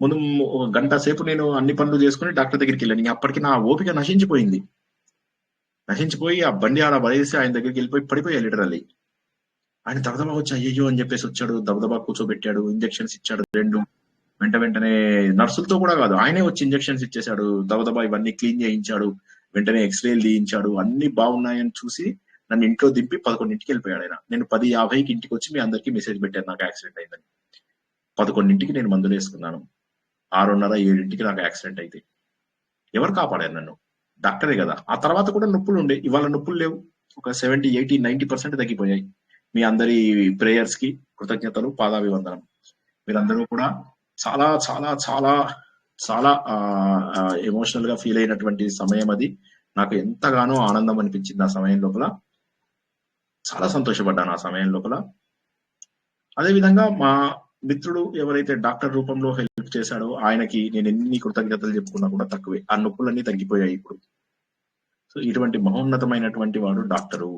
ముందు 1 గంట సేపు నేను అన్ని పనులు చేసుకుని డాక్టర్ దగ్గరికి వెళ్ళాను. అప్పటికి నా ఓపిక నశించిపోయింది. నశించిపోయి ఆ బండి అలా పడేసి ఆయన దగ్గరికి వెళ్ళిపోయి పడిపోయా లిటరల్లీ. ఆయన దబదబా వచ్చి అయ్యో అని చెప్పేసి వచ్చాడు, దబదబా కూర్చోబెట్టాడు, ఇంజక్షన్స్ ఇచ్చాడు 2. వెంటనే నర్సులతో కూడా కాదు, ఆయనే వచ్చి ఇంజక్షన్స్ ఇచ్చేశాడు, దబదబా ఇవన్నీ క్లీన్ చేయించాడు, వెంటనే ఎక్స్రేలు తీయించాడు. అన్ని బాగున్నాయని చూసి నన్ను ఇంట్లో దింపి 11ంటికి వెళ్ళిపోయాడు ఆయన. నేను 10:50కి ఇంటికి వచ్చి మీ అందరికీ మెసేజ్ పెట్టాను నాకు యాక్సిడెంట్ అయిందని. 11ంటికి నేను మందులు వేసుకున్నాను. 6:30, 7ంటికి నాకు యాక్సిడెంట్ అయితే ఎవరు కాపాడారు నన్ను? డాక్టరే కదా. ఆ తర్వాత కూడా నొప్పులు ఉండే, ఇవాళ నొప్పులు లేవు. ఒక 70, 80, 90% తగ్గిపోయాయి. మీ అందరి ప్రేయర్స్ కి కృతజ్ఞతలు, పాదాభివందనం. మీరందరూ కూడా చాలా చాలా చాలా చాలా ఎమోషనల్ గా ఫీల్ అయినటువంటి సమయం అది. నాకు ఎంతగానో ఆనందం అనిపించింది ఆ సమయం లోపల. చాలా సంతోషపడ్డాను ఆ సమయం లోపల. అదేవిధంగా మా మిత్రుడు ఎవరైతే డాక్టర్ రూపంలో హెల్ప్ చేశాడో ఆయనకి నేను ఎన్ని కృతజ్ఞతలు చెప్పుకున్నా కూడా తక్కువే. ఆ నొప్పులన్నీ తగ్గిపోయాయి ఇప్పుడు. సో ఇటువంటి మహోన్నతమైనటువంటి వాడు డాక్టరు.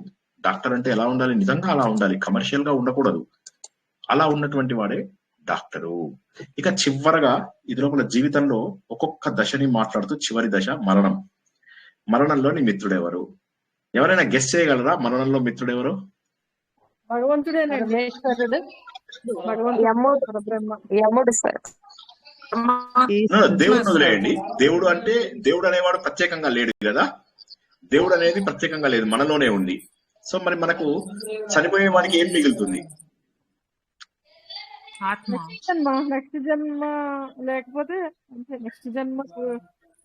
డాక్టర్ అంటే ఎలా ఉండాలి? నిజంగా అలా ఉండాలి, కమర్షియల్ గా ఉండకూడదు. అలా ఉన్నటువంటి వాడే డాక్టరు. ఇక చివరగా ఇది లోపల జీవితంలో ఒక్కొక్క దశని మాట్లాడుతూ చివరి దశ మరణం. మరణంలో నీ మిత్రుడు ఎవరు? ఎవరైనా గెస్ చేయగలరా మరణంలో మిత్రుడు ఎవరు? భగవంతుడేనండి. యముడు సార్. దేవుడు వదిలేయండి. దేవుడు అంటే దేవుడు అనేవాడు ప్రత్యేకంగా లేడు కదా. దేవుడు అనేది ప్రత్యేకంగా లేదు, మనలోనే ఉంది. సో మరి మనకు చనిపోయే వాడికి ఏం మిగులుతుంది? ఆత్మ. నెక్స్ట్ జన్మ లేకపోతే నెక్స్ట్ జన్మ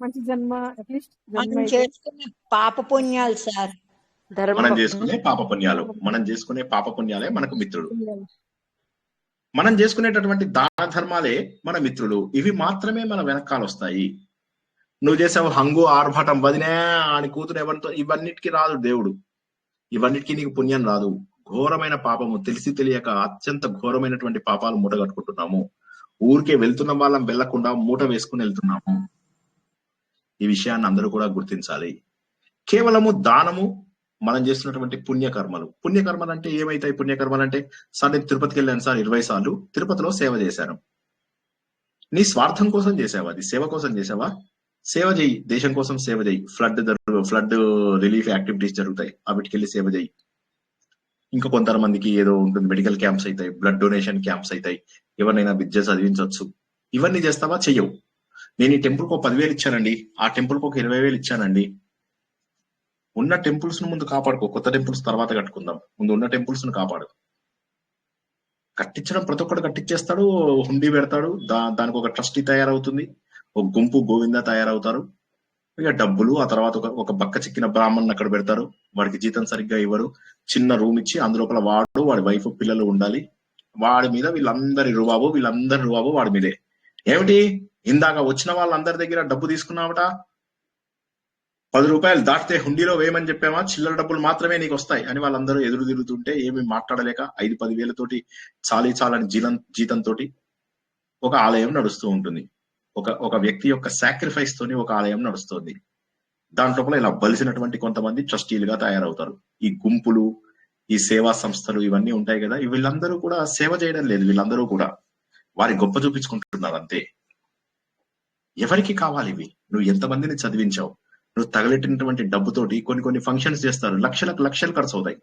మంచి జన్మ అట్లీస్ట్ జన్మ మనం అయితే చేసుకునే పాప పుణ్యాలు సార్. మనం చేసుకునే పాప పుణ్యాలే మనకు మిత్రుడు. మనం చేసుకునేటటువంటి దాన ధర్మాలే మన మిత్రులు. ఇవి మాత్రమే మన వెనకాల వస్తాయి. నువ్వు చేసావు హంగు ఆర్భటం వదినే అని కూతురు ఎవరితో, ఇవన్నిటికీ రాదు దేవుడు. ఇవన్నిటికీ నీకు పుణ్యం రాదు. ఘోరమైన పాపము, తెలిసి తెలియక అత్యంత ఘోరమైనటువంటి పాపాలు మూట కట్టుకుంటున్నాము. ఊరికే వెళ్తున్న వాళ్ళం వెళ్లకుండా మూట వేసుకుని వెళ్తున్నాము. ఈ విషయాన్ని అందరూ కూడా గుర్తించాలి. కేవలము దానము మనం చేస్తున్నటువంటి పుణ్యకర్మలు. పుణ్యకర్మలు అంటే ఏమైతాయి? పుణ్యకర్మలు అంటే, సార్ నేను తిరుపతికి వెళ్ళాను సార్ 20 సార్లు, తిరుపతిలో సేవ చేశాను. నీ స్వార్థం కోసం చేసావా? అది సేవ కోసం చేసావా? సేవ చేయి, దేశం కోసం సేవ చేయి. ఫ్లడ్ రిలీఫ్ యాక్టివిటీస్ జరుగుతాయి, వాటికి వెళ్ళి సేవ చేయి. ఇంకా కొంతమందికి ఏదో ఉంటుంది, మెడికల్ క్యాంప్స్ అవుతాయి, బ్లడ్ డొనేషన్ క్యాంప్స్ అవుతాయి, ఎవరినైనా విద్య చదివించవచ్చు. ఇవన్నీ చేస్తావా? చెయ్యవు. నేను ఈ టెంపుల్కి 10,000 ఇచ్చానండి, ఆ టెంపుల్కి 20,000 ఇచ్చానండి. ఉన్న టెంపుల్స్ ను ముందు కాపాడుకో, కొత్త టెంపుల్స్ తర్వాత కట్టుకుందాం. ముందు ఉన్న టెంపుల్స్ ను కాపాడు. కట్టించడం ప్రతి ఒక్కడు కట్టించేస్తాడు, హుండీ పెడతాడు, దానికి ఒక ట్రస్టీ తయారవుతుంది, ఒక గుంపు గోవిందా తయారవుతారు. ఇక డబ్బులు, ఆ తర్వాత ఒక బక్క చిక్కిన బ్రాహ్మణ్ అక్కడ పెడతారు, వాడికి జీతం సరిగ్గా ఇవ్వరు, చిన్న రూమ్ ఇచ్చి అందులోపల వాడి వైఫ్ పిల్లలు ఉండాలి. వాడి మీద వీళ్ళందరి రుబాబు వాడి మీదే. ఏమిటి, ఇందాక వచ్చిన వాళ్ళందరి దగ్గర డబ్బు తీసుకున్నావట, 10 రూపాయలు దాటితే హుండీలో వేయమని చెప్పామా, చిల్లర డబ్బులు మాత్రమే నీకు వస్తాయి అని వాళ్ళందరూ ఎదురు తిరుగుతుంటే ఏమి మాట్లాడలేక 5-10 వేలతోటి చాలని జీతంతో ఒక ఆలయం నడుస్తూ ఉంటుంది. ఒక వ్యక్తి యొక్క సాక్రిఫైస్ తోని ఒక ఆలయం నడుస్తుంది. దాంట్లో ఇలా బలిసినటువంటి కొంతమంది ట్రస్టీలుగా తయారవుతారు. ఈ గుంపులు, ఈ సేవా సంస్థలు ఇవన్నీ ఉంటాయి కదా, వీళ్ళందరూ కూడా సేవ చేయడం లేదు. వీళ్ళందరూ కూడా వారి గొప్ప చూపించుకుంటున్నారు అంతే. ఎవరికి కావాలి ఇవి? నువ్వు ఎంతమందిని చదివించావు? నువ్వు తగలెట్టినటువంటి డబ్బుతోటి కొన్ని ఫంక్షన్స్ చేస్తారు, లక్షలు ఖర్చు అవుతాయి.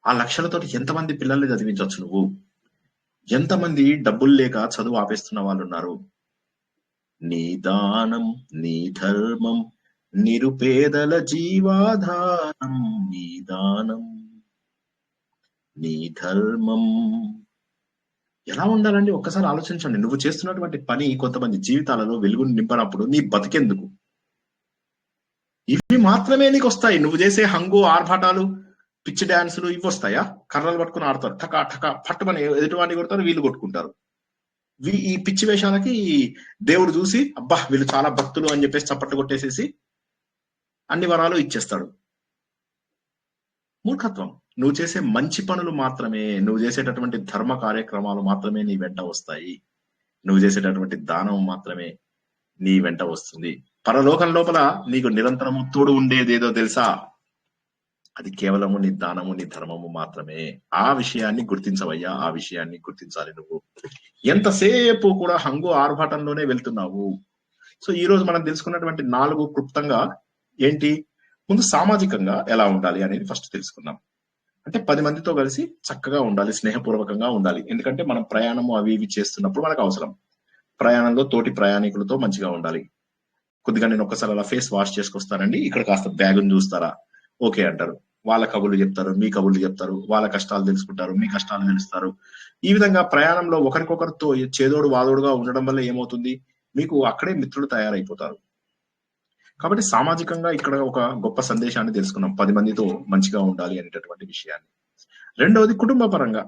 ఆ లక్షలతోటి ఎంతమంది పిల్లల్ని చదివించవచ్చు నువ్వు? ఎంతమంది డబ్బులు లేక చదువు ఆపేస్తున్న వాళ్ళు ఉన్నారు? నీ దానం, నీ ధర్మం, నిరుపేదల జీవాధారం. నీ దానం, నీ ధర్మం ఎలా ఉండాలండి? ఒక్కసారి ఆలోచించండి. నువ్వు చేస్తున్నటువంటి పని కొంతమంది జీవితాలలో వెలుగుని నింపనప్పుడు నీ బతికెందుకు? ఇవి మాత్రమే నీకు వస్తాయి. నువ్వు చేసే హంగు ఆర్భాటాలు, పిచ్చి డాన్సులు ఇవి వస్తాయా? కర్రలు పట్టుకుని ఆడతారు, టకా టకా పట్టుమని ఎదుటివాడిని కొడతారు, వీళ్ళు కొట్టుకుంటారు. ఈ పిచ్చి వేషాలకి దేవుడు చూసి అబ్బా వీళ్ళు చాలా భక్తులు అని చెప్పేసి చప్పట్లు కొట్టేసేసి అన్ని వరాలు ఇచ్చేస్తాడు. మూర్ఖత్వం. నువ్వు చేసే మంచి పనులు మాత్రమే, నువ్వు చేసేటటువంటి ధర్మ కార్యక్రమాలు మాత్రమే నీ వెంట వస్తాయి. నువ్వు చేసేటటువంటి దానం మాత్రమే నీ వెంట వస్తుంది. పరలోకం లోపల నీకు నిరంతరము తోడు ఉండేదేదో తెలుసా? అది కేవలము నీ దానము, నీ ధర్మము మాత్రమే. ఆ విషయాన్ని గుర్తించవయ్యా, ఆ విషయాన్ని గుర్తించాలి. నువ్వు ఎంతసేపు కూడా హంగు ఆర్భాటంలోనే వెళ్తున్నావు. సో ఈ రోజు మనం తెలుసుకున్నటువంటి 4 క్లుప్తంగా ఏంటి? ముందు సామాజికంగా ఎలా ఉండాలి అనేది ఫస్ట్ తెలుసుకుందాం. అంటే 10 మందితో కలిసి చక్కగా ఉండాలి, స్నేహపూర్వకంగా ఉండాలి. ఎందుకంటే మనం ప్రయాణము అవి ఇవి చేస్తున్నప్పుడు మనకు అవసరం. ప్రయాణంలో తోటి ప్రయాణికులతో మంచిగా ఉండాలి. కొద్దిగా నేను ఒక్కసారి అలా ఫేస్ వాష్ చేసుకొస్తానండి, ఇక్కడ కాస్త బ్యాగుని చూస్తారా, ఓకే అంటారు. వాళ్ళ కబుర్లు చెప్తారు, మీ కబుర్లు చెప్తారు, వాళ్ళ కష్టాలు తెలుసుకుంటారు, మీ కష్టాలు తెలుస్తారు. ఈ విధంగా ప్రయాణంలో ఒకరికొకరితో చేదోడు వాదోడుగా ఉండడం వల్ల ఏమవుతుంది? మీకు అక్కడే మిత్రులు తయారైపోతారు. కాబట్టి సామాజికంగా ఇక్కడ ఒక గొప్ప సందేశాన్ని తెలుసుకున్నాం, 10 మందితో మంచిగా ఉండాలి అనేటటువంటి విషయాన్ని. రెండవది కుటుంబ పరంగా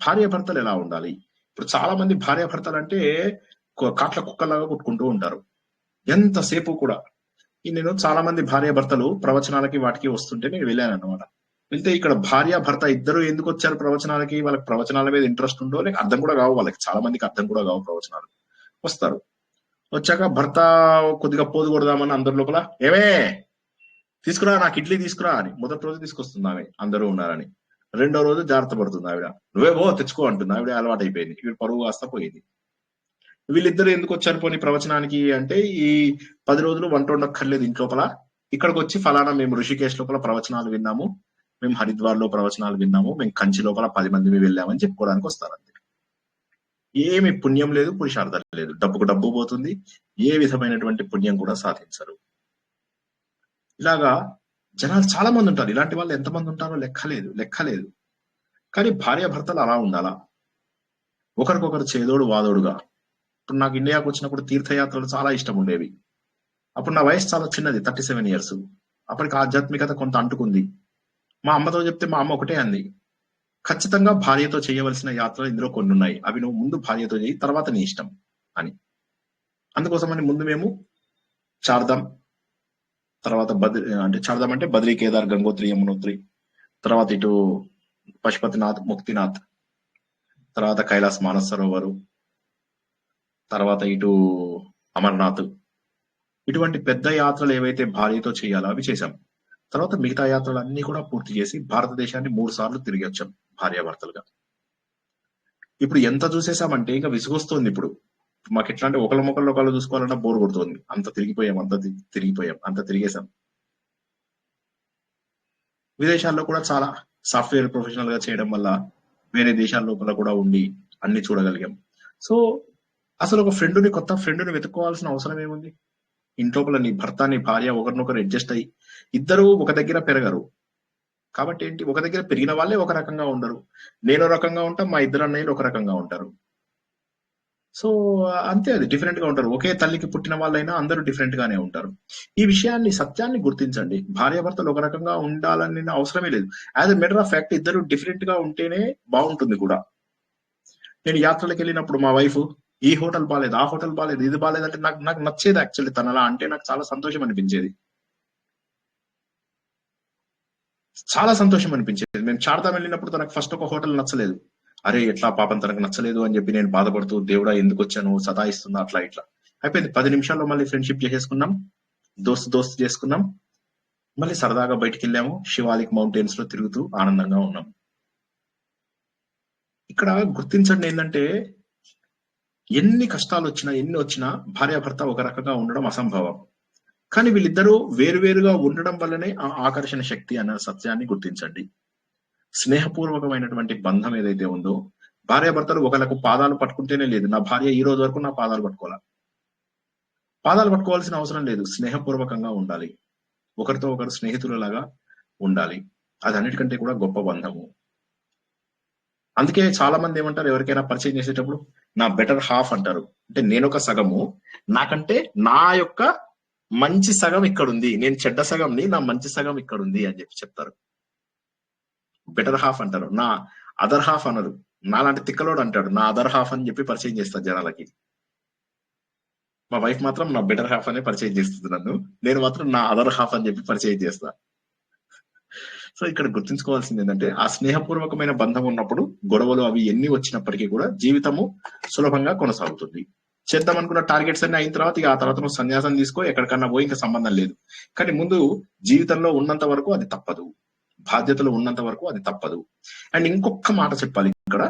భార్యాభర్తలు ఎలా ఉండాలి? ఇప్పుడు చాలా మంది భార్యాభర్తలు అంటే కాట్ల కుక్కలాగా కొట్టుకుంటూ ఉంటారు ఎంతసేపు కూడా. నేను చాలా మంది భార్యాభర్తలు ప్రవచనాలకి వాటికి వస్తుంటే నేను వెళ్ళాను అనమాట. వెళ్తే ఇక్కడ భార్యాభర్త ఇద్దరు ఎందుకు వచ్చారు ప్రవచనాలకి? వాళ్ళకి ప్రవచనాల మీద ఇంట్రెస్ట్ ఉండో లేక అర్థం కూడా కావు, వాళ్ళకి చాలా మందికి అర్థం కూడా కావు ప్రవచనాలు. వస్తారు, వచ్చాక భర్త కొద్దిగా పోదు కొడదామని అందరి లోపల ఏమే తీసుకురా, నాకు ఇడ్లీ తీసుకురా అని మొదటి రోజు తీసుకొస్తుంది ఆమె, అందరూ ఉన్నారని. రెండో రోజు జాగ్రత్త పడుతుంది ఆవిడ, నువ్వే పో తెచ్చుకో అంటుంది. ఆవిడ అలవాటు అయిపోయింది, వీడు పరువు కాస్త పోయింది. వీళ్ళిద్దరు ఎందుకు వచ్చారు పోనీ ప్రవచనానికి అంటే, ఈ 10 రోజులు వంట ఉండక్కర్లేదు ఇంట్లోపల, ఇక్కడికి వచ్చి ఫలానా మేము ఋషికేశ్ లోపల ప్రవచనాలు విన్నాము, మేము హరిద్వార్ లో ప్రవచనాలు విన్నాము, మేము కంచి లోపల 10 మంది వెళ్ళామని చెప్పుకోవడానికి వస్తారు అంతే. ఏమి పుణ్యం లేదు, పురుషార్థం లేదు, డబ్బుకు డబ్బు పోతుంది, ఏ విధమైనటువంటి పుణ్యం కూడా సాధించరు. ఇలాగా జనాలు చాలా మంది ఉంటారు. ఇలాంటి వాళ్ళు ఎంతమంది ఉంటారో లెక్కలేదు. కానీ భార్యాభర్తలు అలా ఉండాలా, ఒకరికొకరు చేదోడు వాదోడుగా. ఇప్పుడు నాకు ఇండియాకు వచ్చినప్పుడు తీర్థయాత్రలు చాలా ఇష్టం ఉండేవి. అప్పుడు నా వయసు చాలా చిన్నది, 37 years. అప్పటికి ఆధ్యాత్మికత కొంత అంటుకుంది. మా అమ్మతో చెప్తే మా అమ్మ ఒకటే అంది, ఖచ్చితంగా భార్యతో చేయవలసిన యాత్రలు ఇందులో కొన్ని ఉన్నాయి, అవి నువ్వు ముందు భార్యతో చేయి, తర్వాత నీ ఇష్టం అని. అందుకోసమని ముందు మేము చార్ధామ్, తర్వాత చార్ధామ్ అంటే బద్రీ, కేదార్, గంగోత్రి, యమునోత్రి, తర్వాత ఇటు పశుపతినాథ్, ముక్తినాథ్, తర్వాత కైలాస్ మానస్ సరోవరు, తర్వాత ఇటు అమర్నాథ్. ఇటువంటి పెద్ద యాత్రలు ఏవైతే భార్యతో చేయాలో అవి చేశాం. తర్వాత మిగతా యాత్రలు అన్ని కూడా పూర్తి చేసి భారతదేశాన్ని 3 సార్లు తిరిగి వచ్చాం భార్యాభర్తలుగా. ఇప్పుడు ఎంత చూసేసామంటే ఇంకా విసుగొస్తుంది. ఇప్పుడు మాకు ఎట్లా అంటే ఒకళ్ళు చూసుకోవాలన్నా బోర్ కొడుతుంది. అంత తిరిగేసాం. విదేశాల్లో కూడా చాలా సాఫ్ట్వేర్ ప్రొఫెషనల్ గా చేయడం వల్ల వేరే దేశాల లోపల కూడా ఉండి అన్ని చూడగలిగాం. సో అసలు ఒక కొత్త ఫ్రెండ్ని వెతుక్కోవాల్సిన అవసరం ఏముంది? ఇంట్లోపల నీ భర్త, నీ భార్య ఒకరినొకరు అడ్జస్ట్ అయ్యి ఇద్దరు ఒక దగ్గర పెరగరు. కాబట్టి ఏంటి, ఒక దగ్గర పెరిగిన వాళ్ళే ఒక రకంగా ఉండరు. నేను రకంగా ఉంటాం, మా ఇద్దరు అన్నయ్యలు ఒక రకంగా ఉంటారు. సో అంతే, అది డిఫరెంట్ గా ఉంటారు. ఒకే తల్లికి పుట్టిన వాళ్ళైనా అందరూ డిఫరెంట్ గానే ఉంటారు. ఈ సత్యాన్ని గుర్తించండి. భార్యాభర్తలు ఒక రకంగా ఉండాలని అవసరమే లేదు. యాజ్ ఎ మెటర్ ఆఫ్ ఫ్యాక్ట్ ఇద్దరు డిఫరెంట్ గా ఉంటేనే బాగుంటుంది కూడా. నేను యాత్రలకు వెళ్ళినప్పుడు మా వైఫ్ ఈ హోటల్ బాలేదు, ఆ హోటల్ బాలేదు, ఇది బాలేదు అంటే నాకు నచ్చేది. యాక్చువల్లీ తన అలా అంటే నాకు చాలా సంతోషం అనిపించేది. మేము చార్ధామ్ వెళ్ళినప్పుడు తనకు ఫస్ట్ ఒక హోటల్ నచ్చలేదు. అరే ఎట్లా పాపం తనకు నచ్చలేదు అని చెప్పి నేను బాధపడుతూ, దేవుడా ఎందుకు వచ్చాను, సతాయిస్తుందా, అట్లా ఇట్లా అయిపోయింది. 10 నిమిషాల్లో మళ్ళీ ఫ్రెండ్షిప్ చేసేసుకున్నాం, దోస్త్ చేసుకున్నాం. మళ్ళీ సరదాగా బయటికి వెళ్ళాము, శివాలిక్ మౌంటైన్స్ లో తిరుగుతూ ఆనందంగా ఉన్నాం. ఇక్కడ గుర్తించండి ఏంటంటే, ఎన్ని కష్టాలు వచ్చినా ఎన్ని వచ్చినా భార్యాభర్త ఒక రకంగా ఉండడం అసంభవం. కానీ వీళ్ళిద్దరూ వేరువేరుగా ఉండడం వల్లనే ఆ ఆకర్షణ శక్తి అన్న సత్యాన్ని గుర్తించండి. స్నేహపూర్వకమైనటువంటి బంధం ఏదైతే ఉందో, భార్యాభర్తలు ఒకరికి పాదాలు పట్టుకుంటేనే లేదు. నా భార్య ఈ రోజు వరకు నా పాదాలు పట్టుకోవాల్సిన అవసరం లేదు. స్నేహపూర్వకంగా ఉండాలి, ఒకరితో ఒకరు స్నేహితులలాగా ఉండాలి. అది అన్నిటికంటే కూడా గొప్ప బంధము. అందుకే చాలా మంది ఏమంటారు, ఎవరికైనా పరిచయం చేసేటప్పుడు నా బెటర్ హాఫ్ అంటారు. అంటే నేను ఒక సగము, నాకంటే నా యొక్క మంచి సగం ఇక్కడుంది, నేను చెడ్డ సగంని, నా మంచి సగం ఇక్కడుంది అని చెప్పి చెప్తారు. బెటర్ హాఫ్ అంటారు, నా అదర్ హాఫ్ అనరు. నాలాంటి తిక్కలోడు అంటాడు నా అదర్ హాఫ్ అని చెప్పి పరిచయం చేస్తారు జనాలకి. మా వైఫ్ మాత్రం నా బెటర్ హాఫ్ అనే పరిచయం చేస్తుంది నన్ను, నేను మాత్రం నా అదర్ హాఫ్ అని చెప్పి పరిచయం చేస్తా. సో ఇక్కడ గుర్తుంచుకోవాల్సింది ఏంటంటే, ఆ స్నేహపూర్వకమైన బంధం ఉన్నప్పుడు గొడవలు అవి ఎన్ని వచ్చినప్పటికీ కూడా జీవితము సులభంగా కొనసాగుతుంది. చేద్దాం అనుకున్న టార్గెట్స్ అన్ని అయిన తర్వాత ఆ తర్వాత నువ్వు సన్యాసం తీసుకో, ఎక్కడికన్నా పోయి ఇంకా సంబంధం లేదు. కానీ ముందు జీవితంలో ఉన్నంత వరకు అది తప్పదు, బాధ్యతలు ఉన్నంత వరకు అది తప్పదు. అండ్ ఇంకొక మాట చెప్పాలి ఇక్కడ,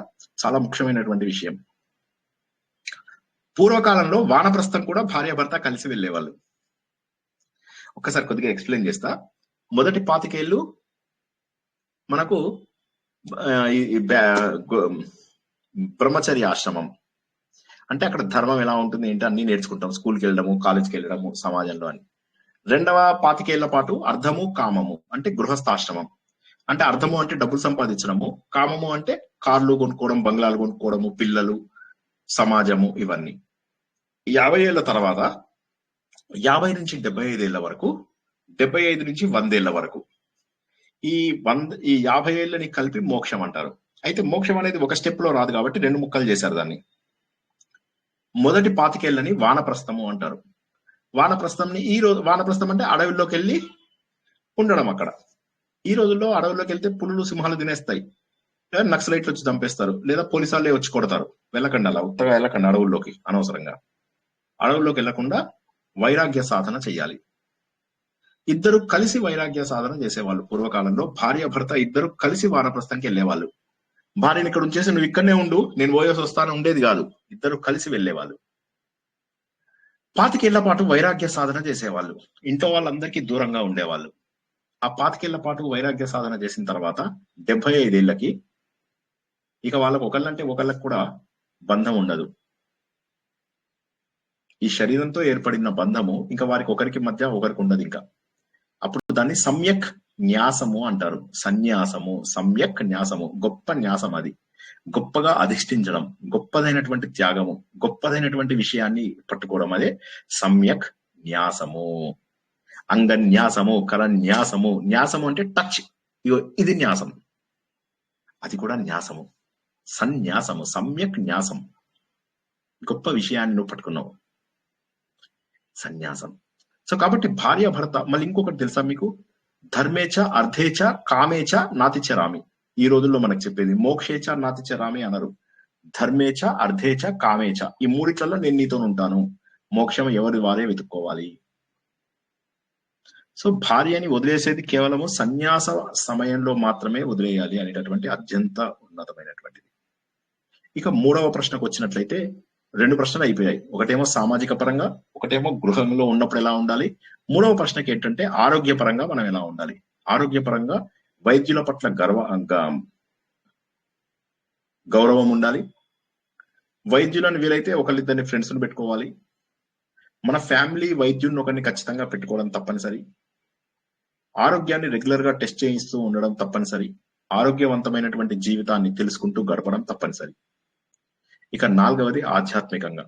చాలా ముఖ్యమైనటువంటి విషయం. పూర్వకాలంలో వానప్రస్థం కూడా భార్యాభర్త కలిసి వెళ్లేవాళ్ళు. ఒక్కసారి కొద్దిగా ఎక్స్ప్లెయిన్ చేస్తా. మొదటి 25 ఏళ్ళు మనకు బ్రహ్మచర్య ఆశ్రమం అంటే అక్కడ ధర్మం ఎలా ఉంటుంది ఏంటి అన్ని నేర్చుకుంటాం, స్కూల్కి వెళ్ళడము, కాలేజ్కి వెళ్ళడము, సమాజంలో అని. రెండవ 25 ఏళ్ల పాటు అర్థము కామము అంటే గృహస్థాశ్రమం. అంటే అర్థము అంటే డబ్బులు సంపాదించడము, కామము అంటే కార్లు కొనుక్కోవడం, బంగ్లాలు కొనుక్కోవడము, పిల్లలు, సమాజము, ఇవన్నీ. 50 ఏళ్ల తర్వాత 50 నుంచి 75 ఏళ్ల వరకు, 75 నుంచి 100 ఏళ్ల వరకు ఈ 50 ఏళ్ళని కలిపి మోక్షం అంటారు. అయితే మోక్షం అనేది ఒక స్టెప్ లో రాదు కాబట్టి 2 ముక్కలు చేశారు దాన్ని. మొదటి 25 ఏళ్ళని వానప్రస్థము అంటారు. వానప్రస్థం అంటే అడవిలోకి వెళ్ళి ఉండడం. అక్కడ ఈ రోజుల్లో అడవుల్లోకి వెళ్తే పులులు, సింహాలు తినేస్తాయి, లేదా నక్సలైట్లు వచ్చి చంపేస్తారు, లేదా పోలీసు వాళ్ళే వచ్చి కొడతారు. వెళ్ళకండి, అలా ఉత్తగా వెళ్ళకండి అడవుల్లోకి. అనవసరంగా అడవుల్లోకి వెళ్లకుండా వైరాగ్య సాధన చెయ్యాలి. ఇద్దరు కలిసి వైరాగ్య సాధన చేసేవాళ్ళు. పూర్వకాలంలో భార్య భర్త ఇద్దరు కలిసి వానప్రస్థంకి వెళ్లేవాళ్ళు. భార్యని ఇక్కడ ఉంచేసి నువ్వు ఇక్కడనే ఉండు, నేను పోయేసి వస్తాను ఉండేది కాదు. ఇద్దరు కలిసి వెళ్లేవాళ్ళు. 25 ఏళ్ల పాటు వైరాగ్య సాధన చేసేవాళ్ళు. ఇంట్లో వాళ్ళందరికీ దూరంగా ఉండేవాళ్ళు. ఆ 25 ఏళ్ల పాటు వైరాగ్య సాధన చేసిన తర్వాత 75 ఏళ్ళకి ఇక వాళ్ళకు ఒకళ్ళంటే ఒకళ్ళకి కూడా బంధం ఉండదు. ఈ శరీరంతో ఏర్పడిన బంధము ఇంకా వారికి ఒకరికి మధ్య ఒకరికి ఉండదు. ఇంకా అప్పుడు దాన్ని సమ్యక్ న్యాసము అంటారు. సన్యాసము, సమ్యక్ న్యాసము, గొప్ప న్యాసం. అది గొప్పగా అధిష్ఠించడం, గొప్పదైనటువంటి త్యాగము, గొప్పదైనటువంటి విషయాన్ని పట్టుకోవడం, అదే సమ్యక్ న్యాసము. అంగన్యాసము, కరన్యాసము. న్యాసము అంటే టచ్, ఇది న్యాసం, అది కూడా న్యాసము. సన్యాసము, సమ్యక్ న్యాసం, గొప్ప విషయాన్ని నువ్వు పట్టుకున్నావు, సన్యాసం. సో కాబట్టి భార్య భర్త. మళ్ళీ ఇంకొకటి తెలుసా మీకు? ధర్మేచ అర్థేచ కామేచ నాతిచరామి. ఈ రోజుల్లో మనకు చెప్పేది మోక్షేచ నాతిచరామి అనరు. ధర్మేచ అర్థేచ కామేచ, ఈ మూడిట్లలో నేను నీతో ఉంటాను. మోక్షం ఎవరి వారే వెతుక్కోవాలి. సో భార్యని వదిలేసేది కేవలము సన్యాస సమయంలో మాత్రమే వదిలేయాలి అనేటటువంటి అత్యంత ఉన్నతమైనటువంటిది. ఇక మూడవ ప్రశ్నకు వచ్చినట్లయితే 2 ప్రశ్నలు అయిపోయాయి. ఒకటేమో సామాజిక పరంగా, ఒకటేమో గృహంలో ఉన్నప్పుడు ఎలా ఉండాలి. మూడవ ప్రశ్నకి ఏంటంటే ఆరోగ్యపరంగా మనం ఎలా ఉండాలి. ఆరోగ్యపరంగా వైద్యుల పట్ల గౌరవం ఉండాలి. వైద్యులను వీలైతే ఒకళ్ళిద్దరిని ఫ్రెండ్స్ని పెట్టుకోవాలి. మన ఫ్యామిలీ వైద్యుని ఒకరిని ఖచ్చితంగా పెట్టుకోవడం తప్పనిసరి. ఆరోగ్యాన్ని రెగ్యులర్ గా టెస్ట్ చేయిస్తూ ఉండడం తప్పనిసరి. ఆరోగ్యవంతమైనటువంటి జీవితాన్ని తెలుసుకుంటూ గడపడం తప్పనిసరి. ఇక 4వది ఆధ్యాత్మికంగా.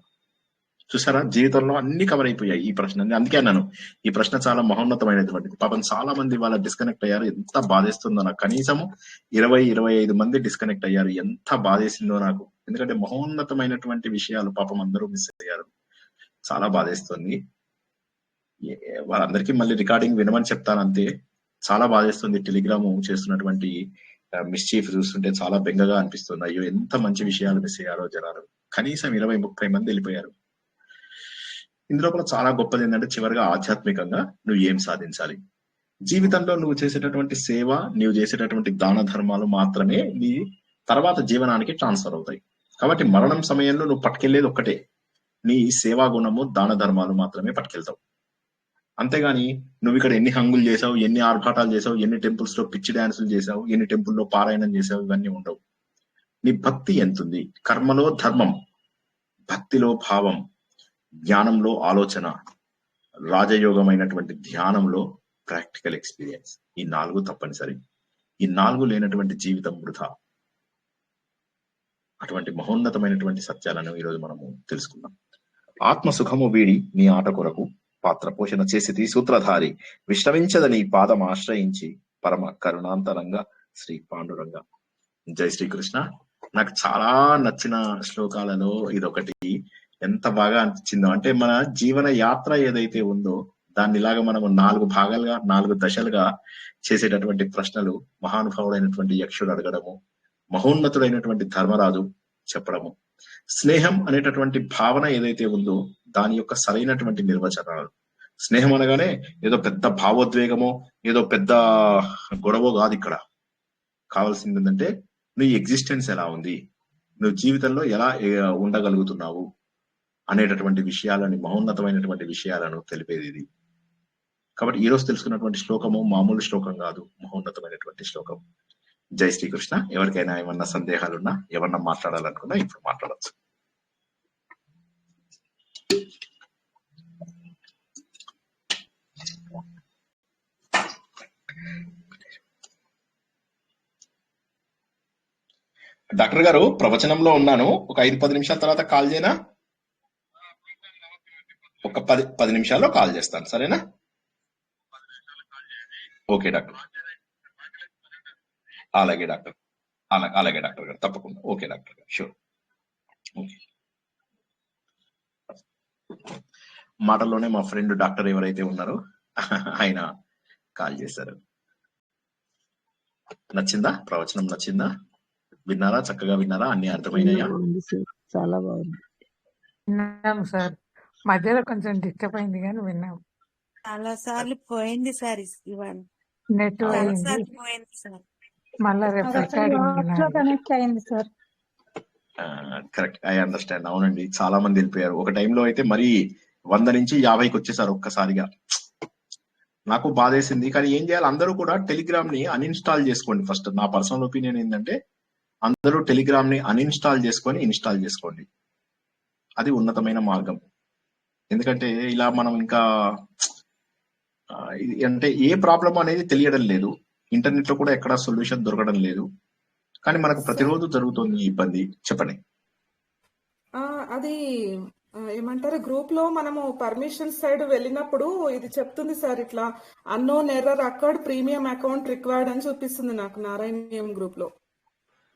చూసారా, జీవితంలో అన్ని కవర్ అయిపోయాయి ఈ ప్రశ్న. అందుకే అన్నాను ఈ ప్రశ్న చాలా మహోన్నతమైనటువంటిది. పాపం చాలా మంది వాళ్ళ డిస్కనెక్ట్ అయ్యారు. ఎంత బాధేస్తుందో నాకు. కనీసము 20-25 మంది డిస్కనెక్ట్ అయ్యారు. ఎంత బాధేసిందో నాకు. ఎందుకంటే మహోన్నతమైనటువంటి విషయాలు పాపం అందరూ మిస్ అయ్యారు. చాలా బాధేస్తుంది. వాళ్ళందరికీ మళ్ళీ రికార్డింగ్ వినమని చెప్తాను అంతే. చాలా బాధేస్తుంది. టెలిగ్రామ్ చేస్తున్నటువంటి మిస్చీఫ్ చూస్తుంటే చాలా బెంగగా అనిపిస్తుంది. అయ్యో ఎంత మంచి విషయాలు మిస్ అయ్యారో జనాలు. కనీసం 20-30 మంది వెళ్ళిపోయారు. ఇందులో కూడా చాలా గొప్పది ఏంటంటే చివరిగా ఆధ్యాత్మికంగా నువ్వు ఏం సాధించాలి. జీవితంలో నువ్వు చేసేటటువంటి సేవ, నువ్వు చేసేటటువంటి దాన ధర్మాలు మాత్రమే నీ తర్వాత జీవనానికి ట్రాన్స్ఫర్ అవుతాయి. కాబట్టి మరణం సమయంలో నువ్వు పట్టుకెళ్లేది ఒక్కటే, నీ సేవా గుణము, దాన ధర్మాలు మాత్రమే పట్టుకెళ్తావు. అంతేగాని నువ్వు ఇక్కడ ఎన్ని హంగులు చేసావు, ఎన్ని ఆర్భాటాలు చేసావు, ఎన్ని టెంపుల్స్ లో పిచ్చి డాన్సులు చేసావు, ఎన్ని టెంపుల్లో పారాయణం చేసావు, ఇవన్నీ ఉండవు. నీ భక్తి ఎంతుంది? కర్మలో ధర్మం, భక్తిలో భావం, జ్ఞానంలో ఆలోచన, రాజయోగమైనటువంటి ధ్యానంలో ప్రాక్టికల్ ఎక్స్పీరియన్స్. ఈ 4 తప్పనిసరి. ఈ 4 లేనటువంటి జీవితం వృధా. అటువంటి మహోన్నతమైనటువంటి సత్యాలను ఈరోజు మనము తెలుసుకుందాం. ఆత్మ సుఖము వీడి నీ ఆట కొరకు పాత్ర పోషణ చేసేది సూత్రధారి, విశ్రమించదని పాదం ఆశ్రయించి పరమ కరుణాంతరంగా శ్రీ పాండురంగ. జై శ్రీకృష్ణ. నాకు చాలా నచ్చిన శ్లోకాలలో ఇదొకటి. ఎంత బాగా అనిపించిందో అంటే మన జీవన యాత్ర ఏదైతే ఉందో దాన్ని ఇలాగా మనము 4 భాగాలుగా, 4 దశలుగా చేసేటటువంటి ప్రశ్నలు మహానుభావుడైనటువంటి యక్షుడు అడగడము, మహోన్నతుడైనటువంటి ధర్మరాజు చెప్పడము, స్నేహం అనేటటువంటి భావన ఏదైతే ఉందో దాని యొక్క సరైనటువంటి నిర్వచనాలు. స్నేహం అనగానే ఏదో పెద్ద భావోద్వేగమో ఏదో పెద్ద గొడవ కాదు. ఇక్కడ కావాల్సింది ఏంటంటే నీ ఎగ్జిస్టెన్స్ ఎలా ఉంది, నువ్వు జీవితంలో ఎలా ఉండగలుగుతున్నావు అనేటటువంటి విషయాలని, మహోన్నతమైనటువంటి విషయాలను తెలిపేది ఇది. కాబట్టి ఈ రోజు తెలుసుకున్నటువంటి శ్లోకము మామూలు శ్లోకం కాదు, మహోన్నతమైనటువంటి శ్లోకం. జై శ్రీకృష్ణ. ఎవరికైనా ఏమన్నా సందేహాలున్నా, ఏమన్నా మాట్లాడాలనుకున్నా ఇప్పుడు మాట్లాడచ్చు. డాక్టర్ గారు ప్రవచనంలో ఉన్నాను. ఒక 5-10 నిమిషాల తర్వాత కాల్ చేయనా? ఒక 10 నిమిషాల్లో కాల్ చేస్తాను, సరేనా? Okay doctor. అలాగే డాక్టర్. అలాగే డాక్టర్ గారు, తప్పకుండా. ఓకే డాక్టర్ గారు, షూర్. ఓకే. మాటల్లోనే మా ఫ్రెండ్ డాక్టర్ ఎవరైతే ఉన్నారో ఆయన కాల్ చేశారు. నచ్చిందా ప్రవచనం? నచ్చిందా? విన్నారా? చక్కగా విన్నారా? అన్ని అర్థమైనాయా? చాలా బాగుంది. విన్నాం సార్. మధ్యలో కొంచెం డిస్టర్బ్ అయింది కానీ విన్నాం. చాలా సార్లు పోయింది సార్ ఇవాళ. నెట్ పోయింది సార్. మళ్ళా రేపు కనెక్ట్ అయింది సార్. Correct, I understand. అవునండి, చాలా మంది వెళ్ళిపోయారు. ఒక టైంలో అయితే మరి 100 నుంచి 50కి వచ్చేసారు ఒక్కసారిగా. నాకు బాధేసింది. కానీ ఏం చేయాలి, అందరూ కూడా టెలిగ్రామ్ ని అన్ఇన్స్టాల్ చేసుకోండి. ఫస్ట్ నా పర్సనల్ ఒపీనియన్ ఏంటంటే అందరూ టెలిగ్రామ్ ని అన్ఇన్స్టాల్ చేసుకొని ఇన్స్టాల్ చేసుకోండి. అది ఉన్నతమైన మార్గం. ఎందుకంటే ఇలా మనం ఇంకా ఇది అంటే ఏ ప్రాబ్లం అనేది తెలియడం లేదు, ఇంటర్నెట్ లో కూడా ఎక్కడ సొల్యూషన్ దొరకడం లేదు, కానీ మనకు ప్రతిరోజు జరుగుతుంది ఈ ఇబ్బంది. చెప్పండి. అది ఏమంటారు, గ్రూప్ లో మనము పర్మిషన్ సైడ్ వెళ్ళినప్పుడు ఇది చెప్తుంది సార్, ఇట్లా unknown error account premium account required అని చూపిస్తుంది నాకు నారాయణీయం గ్రూప్ లో.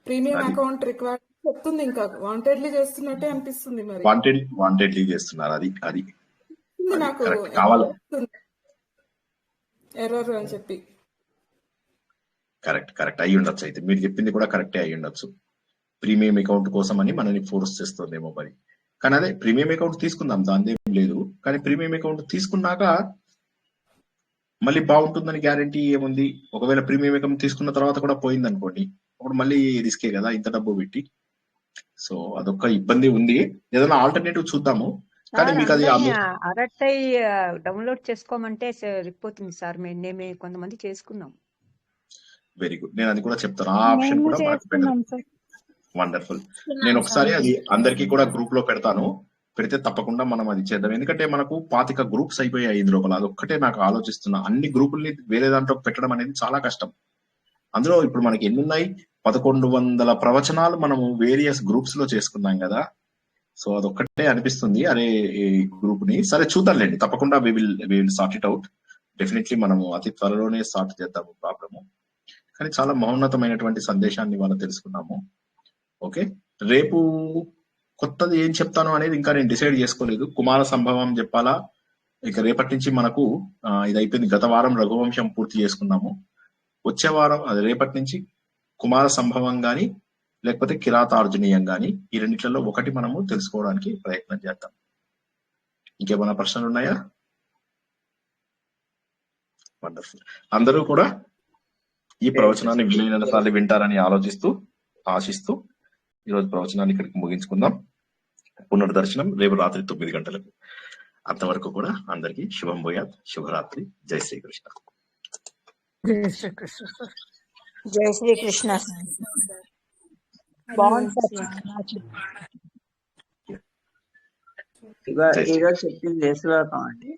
ప్రీమియం అకౌంట్ రిక్వైర్డ్ చెప్తుంది, ఇంకా వాంటెడ్లీ చేస్తున్నట్టే అనిపిస్తుంది. మరి వాంటెడ్లీ చేస్తున్నారు, అది నాకు కావాలి ఎర్రర్ అని చెప్పి. కరెక్ట్ అయ్యి ఉండొచ్చు, అయితే మీరు చెప్పింది కూడా కరెక్టే అయ్యి ఉండొచ్చు. ప్రీమియం అకౌంట్ కోసం అని మనని ఫోర్స్ చేస్తుందేమో మరి. కానీ అదే ప్రీమియం అకౌంట్ తీసుకుందాం, దాని ఏం లేదు. కానీ ప్రీమియం అకౌంట్ తీసుకున్నాక మళ్ళీ బాగుంటుందని గ్యారంటీ ఏముంది? ఒకవేళ ప్రీమియం అకౌంట్ తీసుకున్న తర్వాత కూడా పోయింది అనుకోండి, అప్పుడు మళ్ళీ రిస్కే కదా ఇంత డబ్బు పెట్టి. సో అదొక ఇబ్బంది ఉంది. ఏదైనా ఆల్టర్నేటివ్ చూద్దాము. కానీ మీకు అది అరట్టై డౌన్లోడ్ చేసుకోమంటే సరిపోతుంది సార్. మేము కొంతమంది చేసుకున్నాం. వెరీ గుడ్, నేను అది కూడా చెప్తాను. ఆ ఆప్షన్ కూడా వండర్ఫుల్. నేను ఒకసారి అది అందరికీ కూడా గ్రూప్ లో పెడితే తప్పకుండా మనం అది చేద్దాం. ఎందుకంటే మనకు 25 గ్రూప్స్ అయిపోయాయి ఇందు లోపల. అదొక్కటే నాకు ఆలోచిస్తున్నా, అన్ని గ్రూపుల్ని వేరే దాంట్లో పెట్టడం అనేది చాలా కష్టం. అందులో ఇప్పుడు మనకి ఎన్ని ఉన్నాయి, 1100 ప్రవచనాలు మనము వేరియస్ గ్రూప్స్ లో చేసుకున్నాం కదా. సో అదొక్కటే అనిపిస్తుంది, అరే ఈ గ్రూప్ ని సరే చూద్దాంలేండి, తప్పకుండా we will sort it out. Definitely మనము అతి త్వరలోనే సార్ట్ చేద్దాము ప్రాబ్లము. కానీ చాలా మహోన్నతమైనటువంటి సందేశాన్ని వాళ్ళు తెలుసుకున్నాము. ఓకే, రేపు కొత్తది ఏం చెప్తాను అనేది ఇంకా నేను డిసైడ్ చేసుకోలేదు. కుమార సంభవం చెప్పాలా, ఇక రేపటి నుంచి మనకు ఇది అయిపోయింది. గత వారం రఘువంశం పూర్తి చేసుకున్నాము. వచ్చే వారం అది రేపటి నుంచి కుమార సంభవం గాని లేకపోతే కిరాతార్జునీయం గాని ఈ రెండిట్లలో ఒకటి మనము తెలుసుకోవడానికి ప్రయత్నం చేద్దాం. ఇంకేమైనా ప్రశ్నలు ఉన్నాయా? వండర్ఫుల్. అందరూ కూడా ఈ ప్రవచనాన్ని వీలైనంత సార్లు వింటారని ఆశిస్తూ ఈరోజు ప్రవచనాన్ని ఇక్కడికి ముగించుకుందాం. పునర్దర్శనం రేపు రాత్రి 9 గంటలకు. అంతవరకు కూడా అందరికీ శుభం భూయాత్, శుభరాత్రి. జై శ్రీకృష్ణ. జై శ్రీకృష్ణ. జై శ్రీకృష్ణ. బాగుంది. ఈరోజు చెప్పింది శ్లోకం అండి.